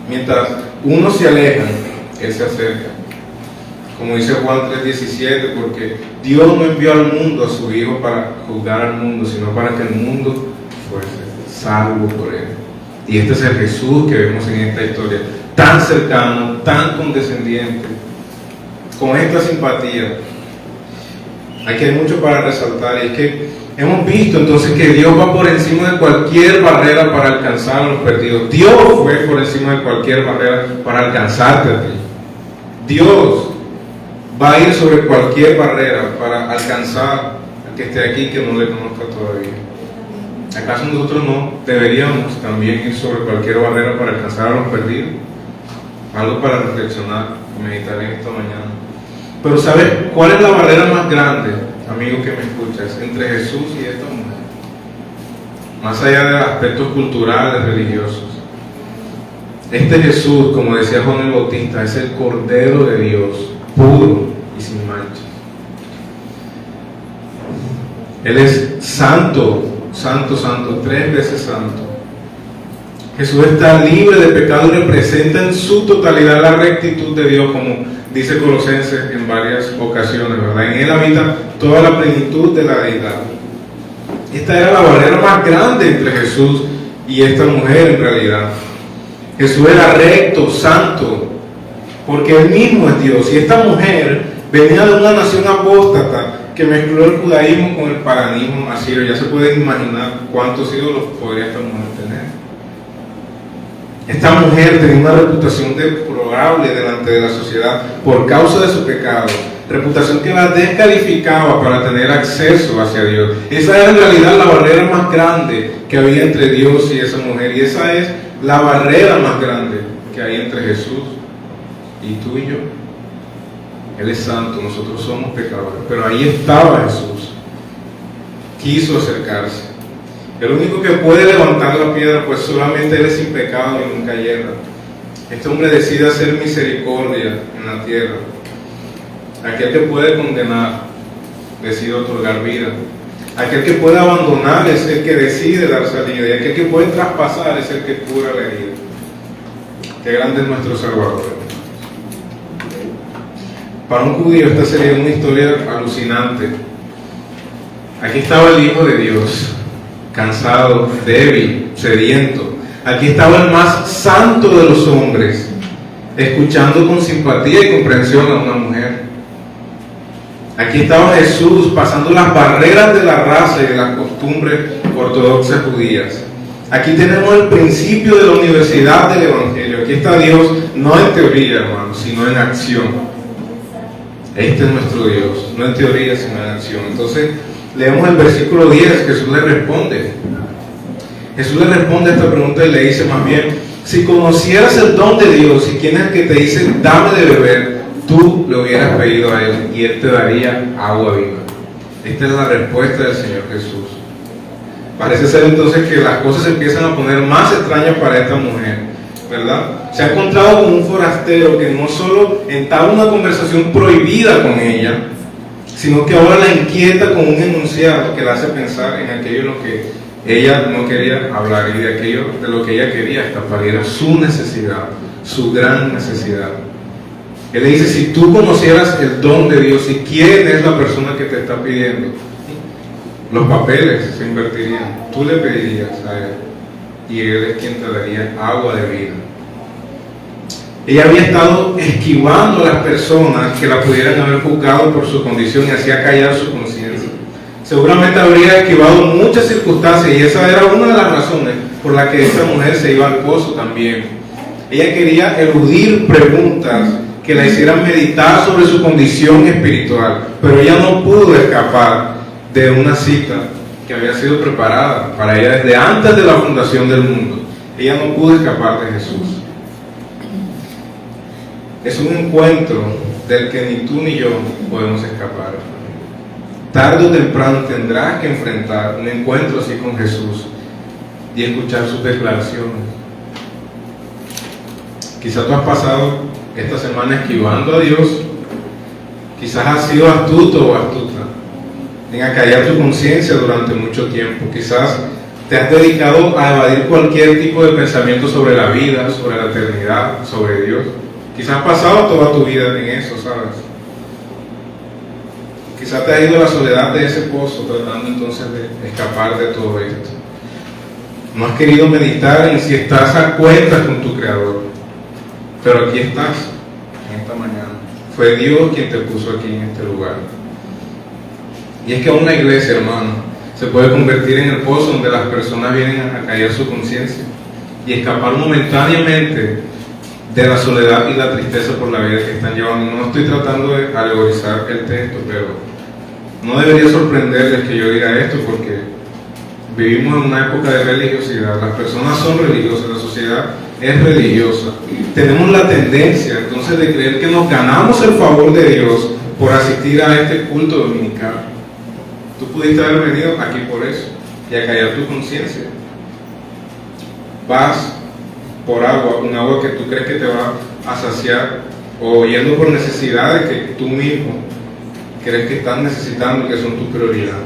A: Mientras unos se alejan, Él se acerca. Como dice Juan 3:17, porque Dios no envió al mundo a su Hijo para juzgar al mundo, sino para que el mundo fuese salvo por Él. Y este es el Jesús que vemos en esta historia, tan cercano, tan condescendiente, con esta simpatía. Aquí hay mucho para resaltar, y es que hemos visto entonces que Dios va por encima de cualquier barrera para alcanzar a los perdidos. Dios fue por encima de cualquier barrera para alcanzarte a ti. Dios va a ir sobre cualquier barrera para alcanzar al que esté aquí que no le conozca todavía. ¿Acaso nosotros no deberíamos también ir sobre cualquier barrera para alcanzar a los perdidos? Algo para reflexionar y meditar en esta mañana. Pero ¿sabes cuál es la barrera más grande, amigo que me escuchas, entre Jesús y esta mujer? Más allá de aspectos culturales, religiosos. Este Jesús, como decía Juan el Bautista, es el Cordero de Dios, puro y sin mancha. Él es santo, santo, santo, 3 veces santo. Jesús está libre de pecado y representa en su totalidad la rectitud de Dios, como dice Colosenses en varias ocasiones, ¿verdad? En Él habita toda la plenitud de la deidad. Esta era la barrera más grande entre Jesús y esta mujer en realidad. Jesús era recto, santo, porque Él mismo es Dios. Y esta mujer venía de una nación apóstata que mezcló el judaísmo con el paganismo asirio. Ya se pueden imaginar cuántos ídolos podría esta mujer tener. Esta mujer tenía una reputación deplorable delante de la sociedad por causa de su pecado, reputación que la descalificaba para tener acceso hacia Dios. Esa era en realidad la barrera más grande que había entre Dios y esa mujer, y esa es la barrera más grande que hay entre Jesús y tú y yo. Él es santo, nosotros somos pecadores, pero ahí estaba Jesús. Quiso acercarse. El único que puede levantar la piedra, pues solamente Él es sin pecado y nunca yerra. Este hombre decide hacer misericordia en la tierra. Aquel que puede condenar decide otorgar vida. Aquel que puede abandonar es el que decide dar salida, y aquel que puede traspasar es el que cura la herida. Qué grande es nuestro Salvador. Para un judío esta sería una historia alucinante. Aquí estaba el Hijo de Dios, cansado, débil, sediento. Aquí estaba el más santo de los hombres, escuchando con simpatía y comprensión a una mujer. Aquí estaba Jesús pasando las barreras de la raza y de las costumbres ortodoxas judías. Aquí tenemos el principio de la universidad del Evangelio. Aquí está Dios, no en teoría, hermanos, sino en acción. Este es nuestro Dios, no en teoría, sino en acción. Entonces, leemos el versículo 10, Jesús le responde. Jesús le responde a esta pregunta y le dice más bien, si conocieras el don de Dios y quién es el que te dice, dame de beber, tú le hubieras pedido a Él y Él te daría agua viva. Esta es la respuesta del Señor Jesús. Parece ser entonces que las cosas se empiezan a poner más extrañas para esta mujer, ¿verdad? Se ha encontrado con un forastero que no solo entabla una conversación prohibida con ella, sino que ahora la inquieta con un enunciado que la hace pensar en aquello en lo que ella no quería hablar y de aquello de lo que ella quería escapar, y era su necesidad, su gran necesidad. Él le dice, si tú conocieras el don de Dios y quién es la persona que te está pidiendo, los papeles se invertirían, tú le pedirías a Él y Él es quien te daría agua de vida. Ella había estado esquivando a las personas que la pudieran haber juzgado por su condición y hacía callar su conciencia. Seguramente habría esquivado muchas circunstancias y esa era una de las razones por las que esta mujer se iba al pozo también. Ella quería eludir preguntas que la hicieran meditar sobre su condición espiritual, pero ella no pudo escapar de una cita que había sido preparada para ella desde antes de la fundación del mundo. Ella no pudo escapar de Jesús. Es un encuentro del que ni tú ni yo podemos escapar. Tarde o temprano tendrás que enfrentar un encuentro así con Jesús y escuchar sus declaraciones. Quizás tú has pasado esta semana esquivando a Dios. Quizás has sido astuto o astuta en acallar tu conciencia durante mucho tiempo. Quizás te has dedicado a evadir cualquier tipo de pensamiento sobre la vida, sobre la eternidad, sobre Dios. Quizás has pasado toda tu vida en eso, ¿sabes? Quizás te has ido a la soledad de ese pozo tratando entonces de escapar de todo esto. No has querido meditar en si estás a cuentas con tu Creador. Pero aquí estás, en esta mañana. Fue Dios quien te puso aquí en este lugar. Y es que aún la iglesia, hermano, se puede convertir en el pozo donde las personas vienen a callar su conciencia y escapar momentáneamente de la soledad y la tristeza por la vida que están llevando. No estoy tratando de alegorizar el texto, pero no debería sorprenderles que yo diga esto, porque vivimos en una época de religiosidad. Las personas son religiosas, la sociedad es religiosa. Tenemos la tendencia entonces de creer que nos ganamos el favor de Dios por asistir a este culto dominical. Tú pudiste haber venido aquí por eso y a callar tu conciencia. Vas por agua, un agua que tú crees que te va a saciar, o yendo por necesidades que tú mismo crees que estás necesitando, que son tu prioridad.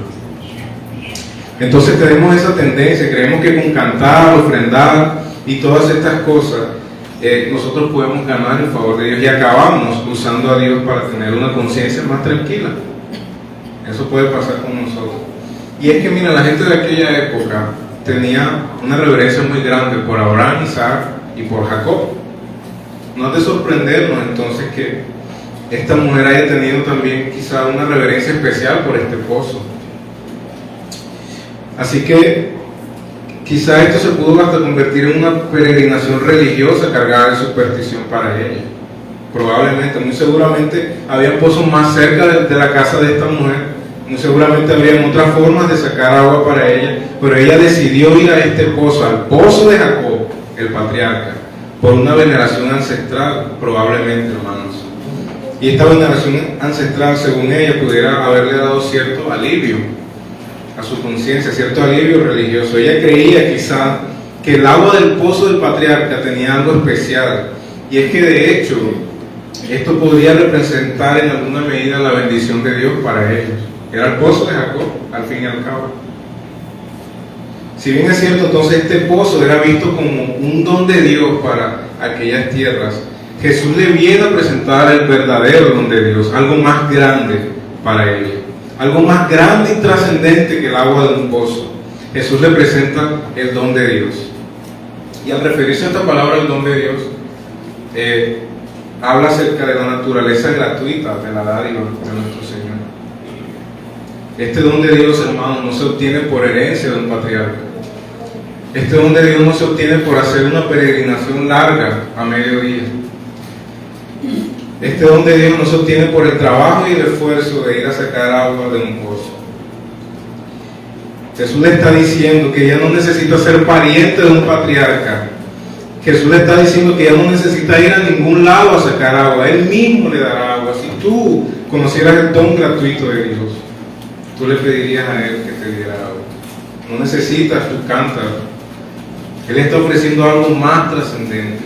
A: Entonces tenemos esa tendencia, creemos que con cantar, ofrendar y todas estas cosas nosotros podemos ganar el favor de Dios, y acabamos usando a Dios para tener una conciencia más tranquila. Eso puede pasar con nosotros. Y es que mira, la gente de aquella época tenía una reverencia muy grande por Abraham, Isaac y por Jacob. no es de sorprendernos entonces que esta mujer haya tenido también quizá una reverencia especial por este pozo. Así que quizá esto se pudo hasta convertir en una peregrinación religiosa cargada de superstición para ella. Probablemente, muy seguramente, había pozos más cerca de la casa de esta mujer. Muy seguramente habría otras formas de sacar agua para ella, pero ella decidió ir a este pozo, al pozo de Jacob, el patriarca, por una veneración ancestral, probablemente, hermanos. Y esta veneración ancestral, según ella, pudiera haberle dado cierto alivio a su conciencia, cierto alivio religioso. Ella creía quizá que el agua del pozo del patriarca tenía algo especial, y es que de hecho esto podría representar en alguna medida la bendición de Dios para ellos. Era el pozo de Jacob, al fin y al cabo. Si bien es cierto, entonces este pozo era visto como un don de Dios para aquellas tierras, Jesús le viene a presentar el verdadero don de Dios, algo más grande para ellos, algo más grande y trascendente que el agua de un pozo. Jesús le presenta el don de Dios. Y al referirse a esta palabra, el don de Dios, habla acerca de la naturaleza gratuita de la dádiva de nuestro Señor. Este don de Dios, hermanos, no se obtiene por herencia de un patriarca. Este don de Dios no se obtiene por hacer una peregrinación larga a mediodía. Este don de Dios no se obtiene por el trabajo y el esfuerzo de ir a sacar agua de un pozo. Jesús le está diciendo que ella no necesita ser pariente de un patriarca. Jesús le está diciendo que ella no necesita ir a ningún lado a sacar agua. Él mismo le dará agua. Si tú conocieras el don gratuito de Dios, tú le pedirías a Él que te diera agua. No necesitas tu cántaro. Él está ofreciendo algo más trascendente.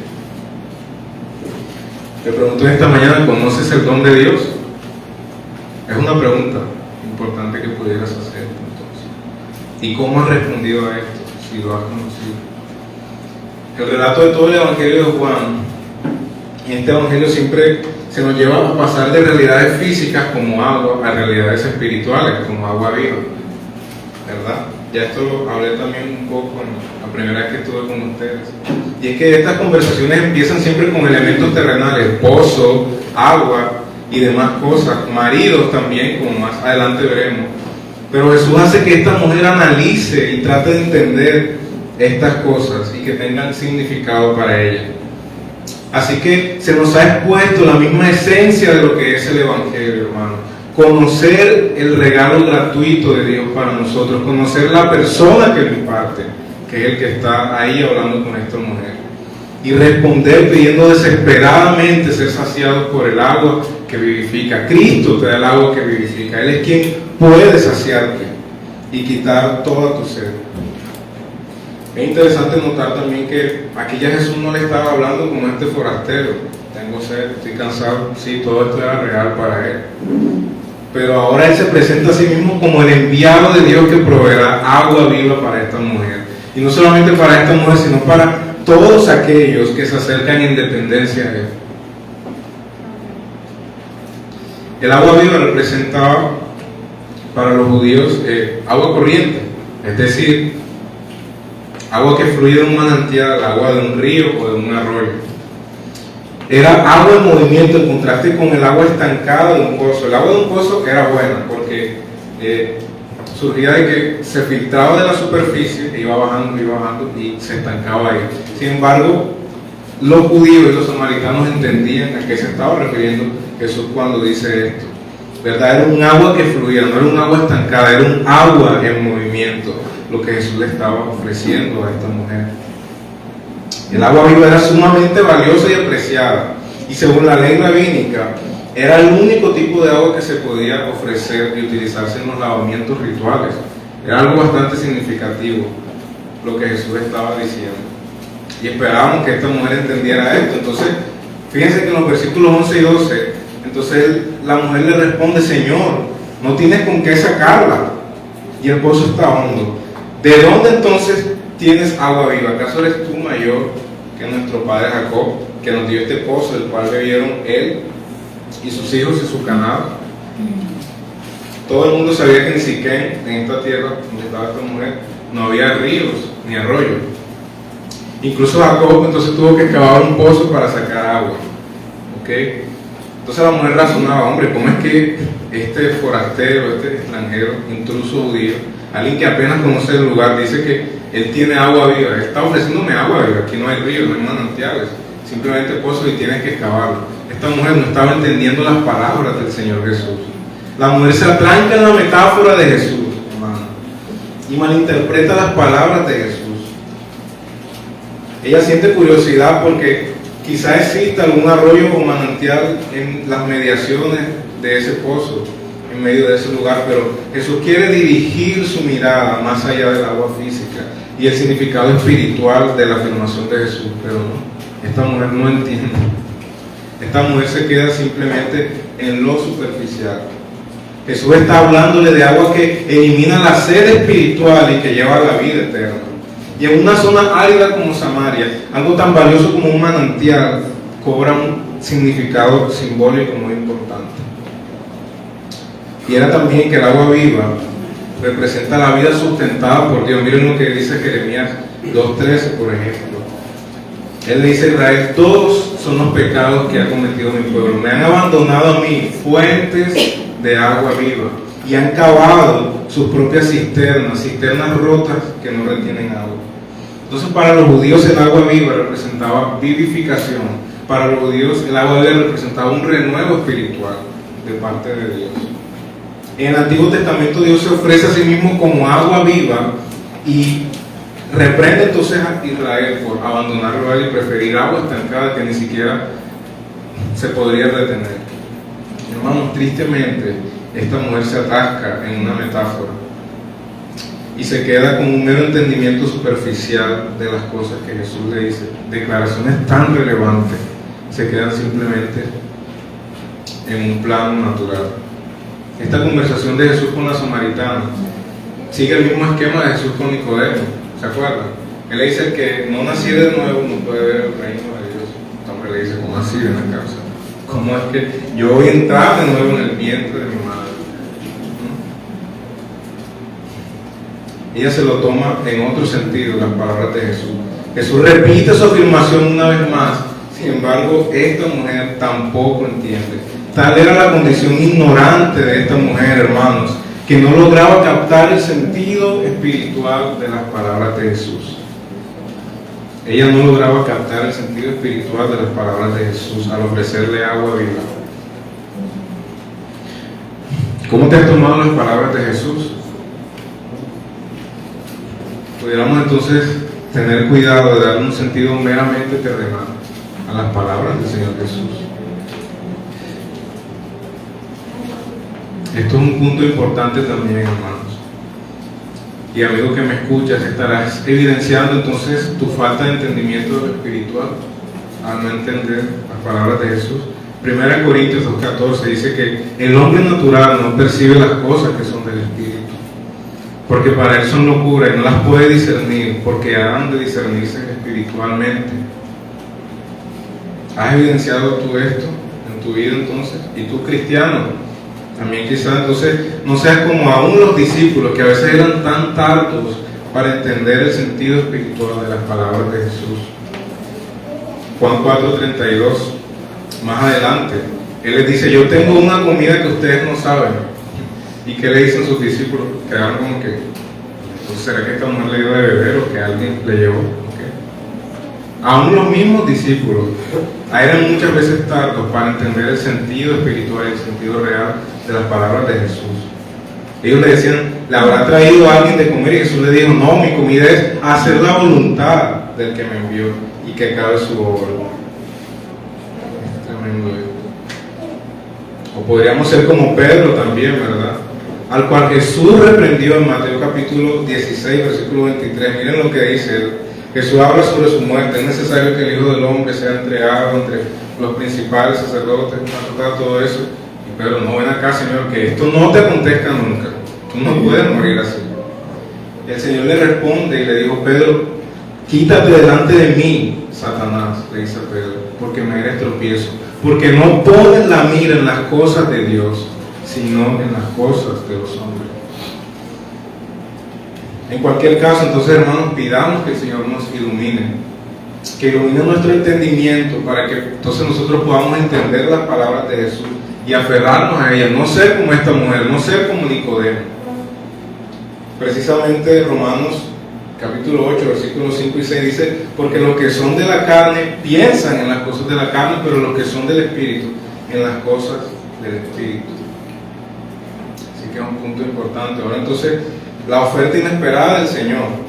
A: Te pregunto esta mañana, ¿conoces el don de Dios? Es una pregunta importante que pudieras hacer entonces. ¿Y cómo has respondido a esto? Si lo has conocido. El relato de todo el Evangelio de Juan, en este Evangelio siempre se nos lleva a pasar de realidades físicas como agua a realidades espirituales como agua viva, ¿verdad? Ya esto lo hablé también un poco en la primera vez que estuve con ustedes. Y es que estas conversaciones empiezan siempre con elementos terrenales, pozo, agua y demás cosas, maridos también, como más adelante veremos. Pero Jesús hace que esta mujer analice y trate de entender estas cosas y que tengan significado para ella. Así que se nos ha expuesto la misma esencia de lo que es el Evangelio, hermano. Conocer el regalo gratuito de Dios para nosotros, conocer la persona que lo imparte, que es el que está ahí hablando con esta mujer, y responder pidiendo desesperadamente ser saciados por el agua que vivifica. Cristo te da el agua que vivifica. Él es quien puede saciarte y quitar toda tu sed. Es interesante notar también que aquí ya Jesús no le estaba hablando como este forastero. Tengo sed, estoy cansado. Sí, todo esto era real para él. Pero ahora Él se presenta a sí mismo como el enviado de Dios que proveerá agua viva para esta mujer. Y no solamente para esta mujer, sino para todos aquellos que se acercan en dependencia de Él. El agua viva representaba para los judíos agua corriente, es decir, agua que fluía de un manantial, agua de un río o de un arroyo. Era agua en movimiento en contraste con el agua estancada de un pozo. El agua de un pozo era buena porque surgía de que se filtraba de la superficie e iba bajando y se estancaba ahí. Sin embargo, los judíos y los samaritanos entendían a qué se estaba refiriendo Jesús cuando dice esto. ¿Verdad? Era un agua que fluía, no era un agua estancada, era un agua en movimiento, lo que Jesús le estaba ofreciendo a esta mujer. El agua viva era sumamente valiosa y apreciada, y según la ley rabínica, era el único tipo de agua que se podía ofrecer y utilizarse en los lavamientos rituales. Era algo bastante significativo lo que Jesús estaba diciendo. Y esperábamos que esta mujer entendiera esto. Entonces, fíjense que en los versículos 11 y 12, entonces la mujer le responde: Señor, no tienes con qué sacarla, y el pozo está hondo. ¿De dónde entonces tienes agua viva? ¿Acaso eres tú mayor que nuestro padre Jacob, que nos dio este pozo, del cual bebieron él y sus hijos y su ganado? Todo el mundo sabía que en Siquén, en esta tierra donde estaba esta mujer, no había ríos ni arroyos. Incluso Jacob entonces tuvo que cavar un pozo para sacar agua. ¿Ok? Entonces la mujer razonaba, hombre, ¿cómo es que este forastero, este extranjero, intruso judío, alguien que apenas conoce el lugar, dice que él tiene agua viva? Él está ofreciéndome agua viva, aquí no hay ríos, no hay manantiales, simplemente pozos y tienes que excavarlo. Esta mujer no estaba entendiendo las palabras del Señor Jesús. La mujer se atranca en la metáfora de Jesús, hermano, y malinterpreta las palabras de Jesús. Ella siente curiosidad porque quizá exista algún arroyo o manantial en las mediaciones de ese pozo, en medio de ese lugar, pero Jesús quiere dirigir su mirada más allá del agua física y el significado espiritual de la afirmación de Jesús, pero no, esta mujer no entiende. Esta mujer se queda simplemente en lo superficial. Jesús está hablándole de agua que elimina la sed espiritual y que lleva a la vida eterna. Y en una zona árida como Samaria, algo tan valioso como un manantial cobra un significado simbólico muy importante. Y era también que el agua viva representa la vida sustentada por Dios. Miren lo que dice Jeremías 2:13, por ejemplo. Él le dice a Israel: todos son los pecados que ha cometido mi pueblo. Me han abandonado a mí fuentes de agua viva y han cavado sus propias cisternas rotas que no retienen agua. Entonces, para los judíos el agua viva representaba vivificación. Para los judíos el agua viva representaba un renuevo espiritual de parte de Dios. En el Antiguo Testamento Dios se ofrece a sí mismo como agua viva y reprende entonces a Israel por abandonarlo y preferir agua estancada que ni siquiera se podría retener. Hermanos, tristemente esta mujer se atasca en una metáfora y se queda con un mero entendimiento superficial de las cosas que Jesús le dice. Declaraciones tan relevantes se quedan simplemente en un plano natural. Esta conversación de Jesús con la samaritana sigue el mismo esquema de Jesús con Nicodemo. ¿Se acuerdan? Él le dice que no nací de nuevo no puede ver el reino de Dios. El hombre le dice: ¿cómo así en la casa? ¿Cómo es que yo voy a entrar de nuevo en el vientre de mi madre? Ella se lo toma en otro sentido, las palabras de Jesús. Jesús repite su afirmación una vez más. Sin embargo, esta mujer tampoco entiende. Tal era la condición ignorante de esta mujer, hermanos, que no lograba captar el sentido espiritual de las palabras de Jesús. Ella no lograba captar el sentido espiritual de las palabras de Jesús al ofrecerle agua viva. ¿Cómo te has tomado las palabras de Jesús? Pudiéramos entonces tener cuidado de darle un sentido meramente terrenal a las palabras del Señor Jesús. Esto es un punto importante también, hermanos. Y amigo que me escuchas, estarás evidenciando entonces tu falta de entendimiento de lo espiritual al no entender las palabras de Jesús. 1 Corintios 2:14 dice que el hombre natural no percibe las cosas que son del Espíritu, porque para él son locura y no las puede discernir, porque han de discernirse espiritualmente. ¿Has evidenciado tú esto en tu vida entonces? Y tú, cristiano, también quizás entonces no seas como aún los discípulos, que a veces eran tan tardos para entender el sentido espiritual de las palabras de Jesús. Juan 4:32, más adelante, Él les dice: yo tengo una comida que ustedes no saben. ¿Y qué le dicen sus discípulos? Quedaron como que, entonces, ¿será que esta mujer le dio de beber o que alguien le llevó? Aún los mismos discípulos eran muchas veces tardos para entender el sentido espiritual y el sentido real de las palabras de Jesús. Ellos le decían: ¿le habrá traído a alguien de comer? Y Jesús le dijo: no, mi comida es hacer la voluntad del que me envió y que acabe su obra. Es tremendo esto. O podríamos ser como Pedro también, ¿verdad? Al cual Jesús reprendió en Mateo capítulo 16, versículo 23. Miren lo que dice él. Jesús habla sobre su muerte. Es necesario que el Hijo del Hombre sea entregado entre los principales sacerdotes, todo eso. Y Pedro: no, ven acá, Señor, que esto no te acontezca nunca. Tú no puedes morir así. Y el Señor le responde y le dijo: Pedro, quítate delante de mí, Satanás, le dice a Pedro, porque me eres tropiezo, porque no pones la mira en las cosas de Dios, sino en las cosas de los hombres. En cualquier caso, entonces, hermanos, pidamos que el Señor nos ilumine que ilumine nuestro entendimiento para que entonces nosotros podamos entender las palabras de Jesús y aferrarnos a ellas, no ser como esta mujer, no ser como Nicodemo. Precisamente Romanos capítulo 8, versículos 5 y 6 dice: porque los que son de la carne piensan en las cosas de la carne, pero los que son del Espíritu en las cosas del Espíritu. Así que es un punto importante. Ahora entonces, la oferta inesperada del Señor.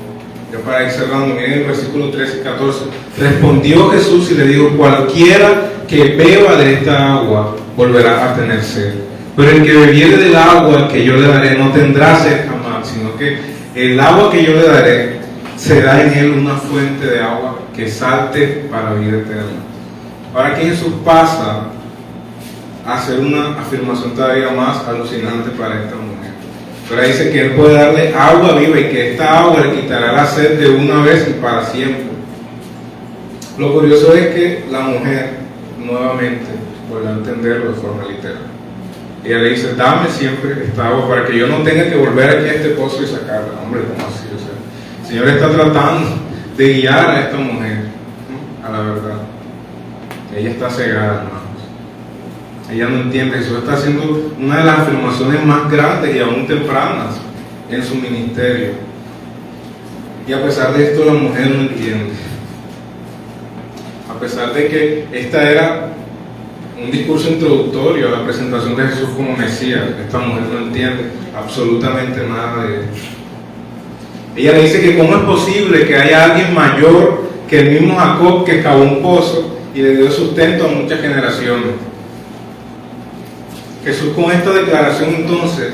A: Ya para ir cerrando, miren el versículo 13 y 14. Respondió Jesús y le dijo: cualquiera que beba de esta agua volverá a tener sed, pero el que bebiere del agua que yo le daré no tendrá sed jamás, sino que el agua que yo le daré será en él una fuente de agua que salte para vida eterna. Ahora aquí Jesús pasa a hacer una afirmación todavía más alucinante para esta mujer. Pero dice que Él puede darle agua viva y que esta agua le quitará la sed de una vez y para siempre. Lo curioso es que la mujer nuevamente vuelve a entenderlo de forma literal. Ella le dice: dame siempre esta agua para que yo no tenga que volver aquí a este pozo y sacarla. Hombre, ¿cómo así? O sea, el Señor está tratando de guiar a esta mujer, ¿no?, a la verdad. Ella está cegada, hermanos. Ella no entiende. Jesús está haciendo una de las afirmaciones más grandes y aún tempranas en su ministerio. Y a pesar de esto, la mujer no entiende. A pesar de que esta era un discurso introductorio a la presentación de Jesús como Mesías, esta mujer no entiende absolutamente nada de esto. Ella le dice que cómo es posible que haya alguien mayor que el mismo Jacob, que cavó un pozo y le dio sustento a muchas generaciones. Jesús, con esta declaración entonces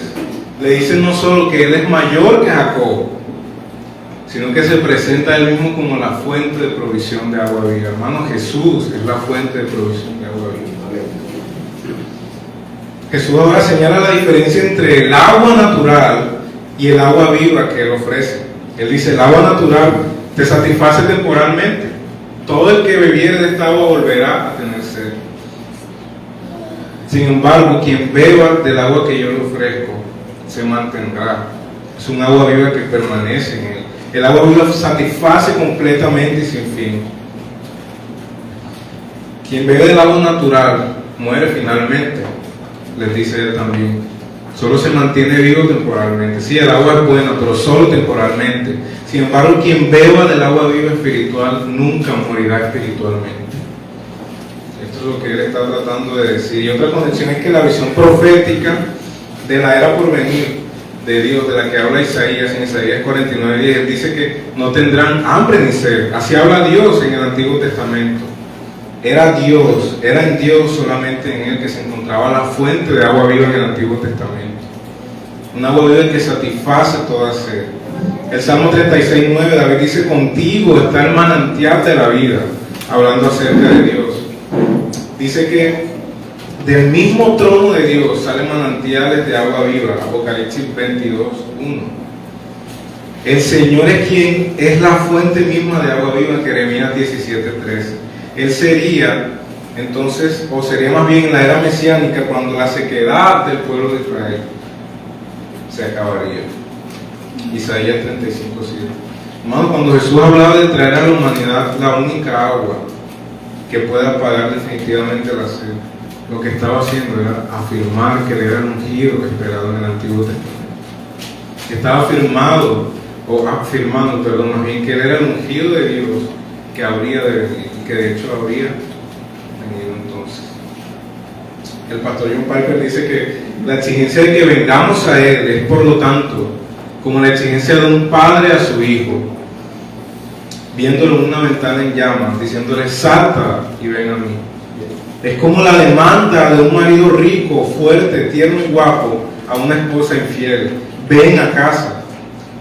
A: le dice no solo que Él es mayor que Jacob, sino que se presenta a Él mismo como la fuente de provisión de agua viva. Hermano, Jesús es la fuente de provisión de agua viva. Jesús ahora señala la diferencia entre el agua natural y el agua viva que Él ofrece. Él dice: el agua natural te satisface temporalmente. Todo el que bebiere de esta agua volverá a tener sed. Sin embargo, quien beba del agua que yo le ofrezco se mantendrá. Es un agua viva que permanece en él. El agua viva satisface completamente y sin fin. Quien bebe del agua natural muere finalmente, les dice él también. Solo se mantiene vivo temporalmente. Sí, el agua es buena, pero solo temporalmente. Sin embargo, quien beba del agua viva espiritual nunca morirá espiritualmente. Esto es lo que él está tratando de decir. Y otra conexión es que la visión profética de la era por venir de Dios, de la que habla Isaías en Isaías 49:10, él dice que no tendrán hambre ni sed. Así habla Dios en el Antiguo Testamento. Era en Dios, solamente en Él que se encontraba la fuente de agua viva en el Antiguo Testamento. Un agua viva que satisface toda sed. El Salmo 36:9, David dice: contigo está el manantial de la vida, hablando acerca de Dios. Dice que del mismo trono de Dios salen manantiales de agua viva, Apocalipsis 22:1. El Señor es quien es la fuente misma de agua viva, en Jeremías 17:13. Él sería, entonces, o sería más bien en la era mesiánica, cuando la sequedad del pueblo de Israel se acabaría. Isaías 35:7. Hermano, cuando Jesús hablaba de traer a la humanidad la única agua que pueda apagar definitivamente la sed, lo que estaba haciendo era afirmar que Él era el ungido esperado en el Antiguo Testamento. Que estaba afirmando, más bien, que Él era el ungido de Dios que habría de venir, y que de hecho habría venido entonces. El pastor John Piper dice que la exigencia de que vengamos a Él es, por lo tanto, como la exigencia de un padre a su hijo, viéndolo en una ventana en llamas, diciéndole: salta y ven a mí. Es como la demanda de un marido rico, fuerte, tierno y guapo a una esposa infiel: ven a casa.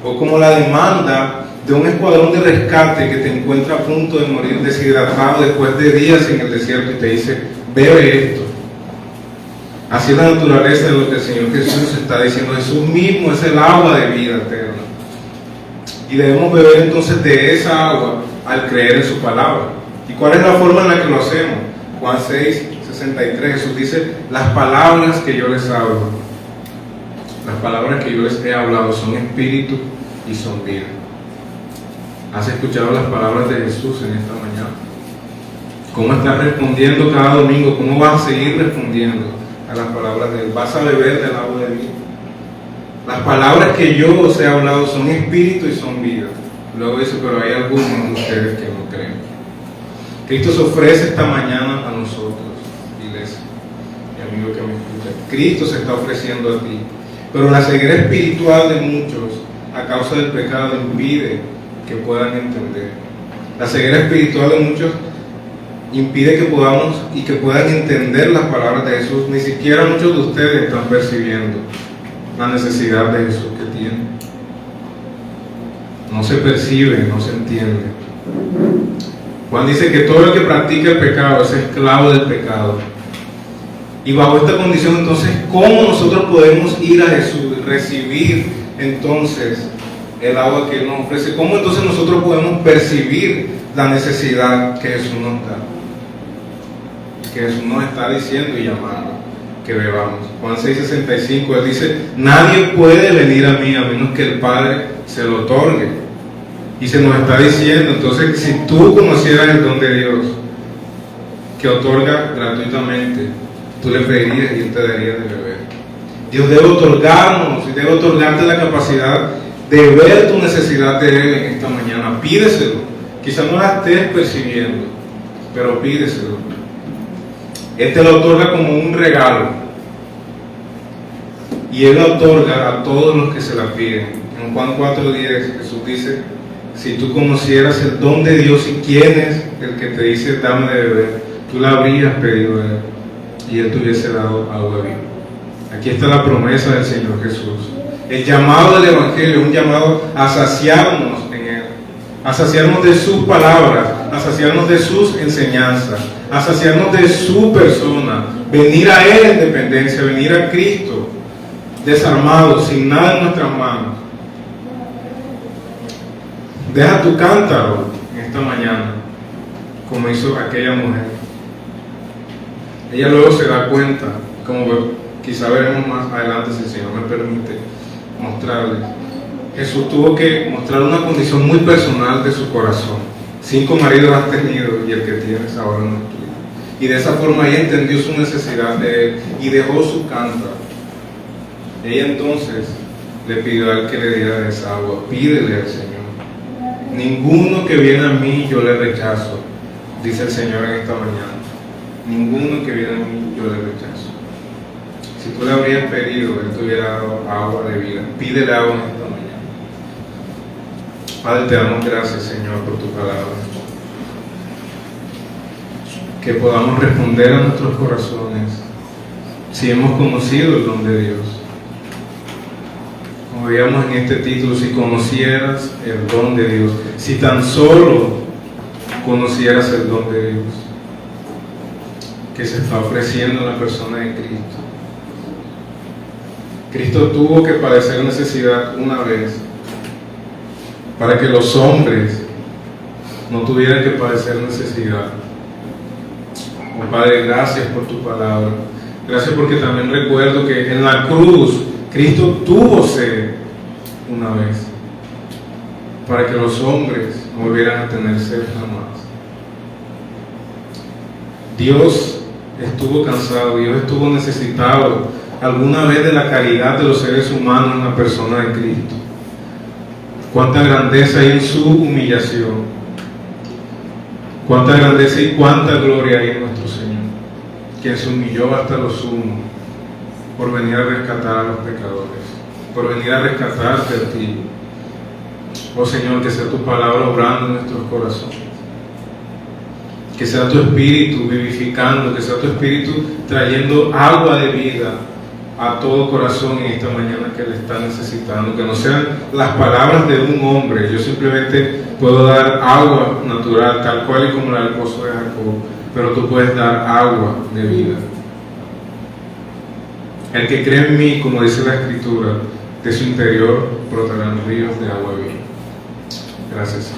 A: O como la demanda de un escuadrón de rescate que te encuentra a punto de morir deshidratado después de días en el desierto y te dice: bebe esto. Así es la naturaleza de lo que el Señor Jesús está diciendo. Jesús mismo es el agua de vida eterna. Y debemos beber entonces de esa agua al creer en su palabra. ¿Y cuál es la forma en la que lo hacemos? Juan 6:63, Jesús dice: las palabras que yo les hablo, las palabras que yo les he hablado son espíritu y son vida. ¿Has escuchado las palabras de Jesús en esta mañana? ¿Cómo estás respondiendo cada domingo? ¿Cómo vas a seguir respondiendo a las palabras de Él? ¿Vas a beber del agua de vida? Las palabras que yo os he hablado son espíritu y son vida. Luego dice, pero hay algunos de ustedes que no creen. Cristo se ofrece esta mañana a nosotros, iglesia, y amigo que me escucha. Cristo se está ofreciendo a ti. Pero la ceguera espiritual de muchos, a causa del pecado, impide que puedan entender. La ceguera espiritual de muchos impide que podamos y que puedan entender las palabras de Jesús. Ni siquiera muchos de ustedes están percibiendo la necesidad de Jesús que tienen. No se percibe, no se entiende. Juan dice que todo el que practica el pecado es esclavo del pecado. Y bajo esta condición, entonces, ¿cómo nosotros podemos ir a Jesús y recibir entonces el agua que Él nos ofrece? ¿Cómo entonces nosotros podemos percibir la necesidad que Jesús nos da? Que Jesús nos está diciendo y llamando que bebamos. Juan 6:65, Él dice, nadie puede venir a mí a menos que el Padre se lo otorgue. Y se nos está diciendo, entonces, si tú conocieras el don de Dios, que otorga gratuitamente, tú le pedirías y Él te daría de beber. Dios debe otorgarnos y debe otorgarte la capacidad de ver tu necesidad de Él en esta mañana. Pídeselo. Quizás no la estés percibiendo, pero pídeselo. Él te lo otorga como un regalo. Y Él la otorga a todos los que se la piden. En Juan 4:10 Jesús dice, si tú conocieras el don de Dios y quién es el que te dice dame de beber, tú le habrías pedido a Él y Él te hubiese dado agua viva. Aquí está la promesa del Señor Jesús. El llamado del Evangelio, un llamado a saciarnos en Él, a saciarnos de sus palabras, a saciarnos de sus enseñanzas, a saciarnos de su persona, venir a Él en dependencia, venir a Cristo desarmados, sin nada en nuestras manos. Deja tu cántaro en esta mañana, como hizo aquella mujer. Ella luego se da cuenta, como quizá veremos más adelante si el Señor me permite mostrarles. Jesús tuvo que mostrar una condición muy personal de su corazón. 5 maridos has tenido y el que tienes ahora no es tuyo. Y de esa forma ella entendió su necesidad de Él y dejó su cántaro. Ella entonces le pidió a Él que le diera de esa agua. Pídele al Señor. Ninguno que viene a mí yo le rechazo, dice el Señor en esta mañana. Ninguno que viene a mí yo le rechazo. Si tú le habrías pedido, Él te hubiera dado agua de vida. Pídele agua en esta mañana. Padre, te damos gracias, Señor, por tu palabra. Que podamos responder a nuestros corazones si hemos conocido el don de Dios. Como veíamos en este título, si conocieras el don de Dios, si tan solo conocieras el don de Dios que se está ofreciendo en la persona de Cristo. Cristo tuvo que padecer necesidad una vez para que los hombres no tuvieran que padecer necesidad. Oh Padre, gracias por tu palabra. Gracias porque también recuerdo que en la cruz Cristo tuvo sed una vez para que los hombres no volvieran a tener sed jamás. Dios estuvo cansado, Dios estuvo necesitado alguna vez de la caridad de los seres humanos en la persona de Cristo. Cuánta grandeza hay en su humillación, cuánta grandeza y cuánta gloria hay en nuestro Señor, quien se humilló hasta lo sumo por venir a rescatar a los pecadores, por venir a rescatarte a ti. Oh Señor, que sea tu palabra obrando en nuestros corazones, que sea tu Espíritu vivificando, que sea tu Espíritu trayendo agua de vida a todo corazón en esta mañana que le está necesitando, que no sean las palabras de un hombre. Yo simplemente puedo dar agua natural, tal cual y como la del pozo de Jacob, pero tú puedes dar agua de vida. El que cree en mí, como dice la Escritura, de su interior brotarán ríos de agua viva. Gracias.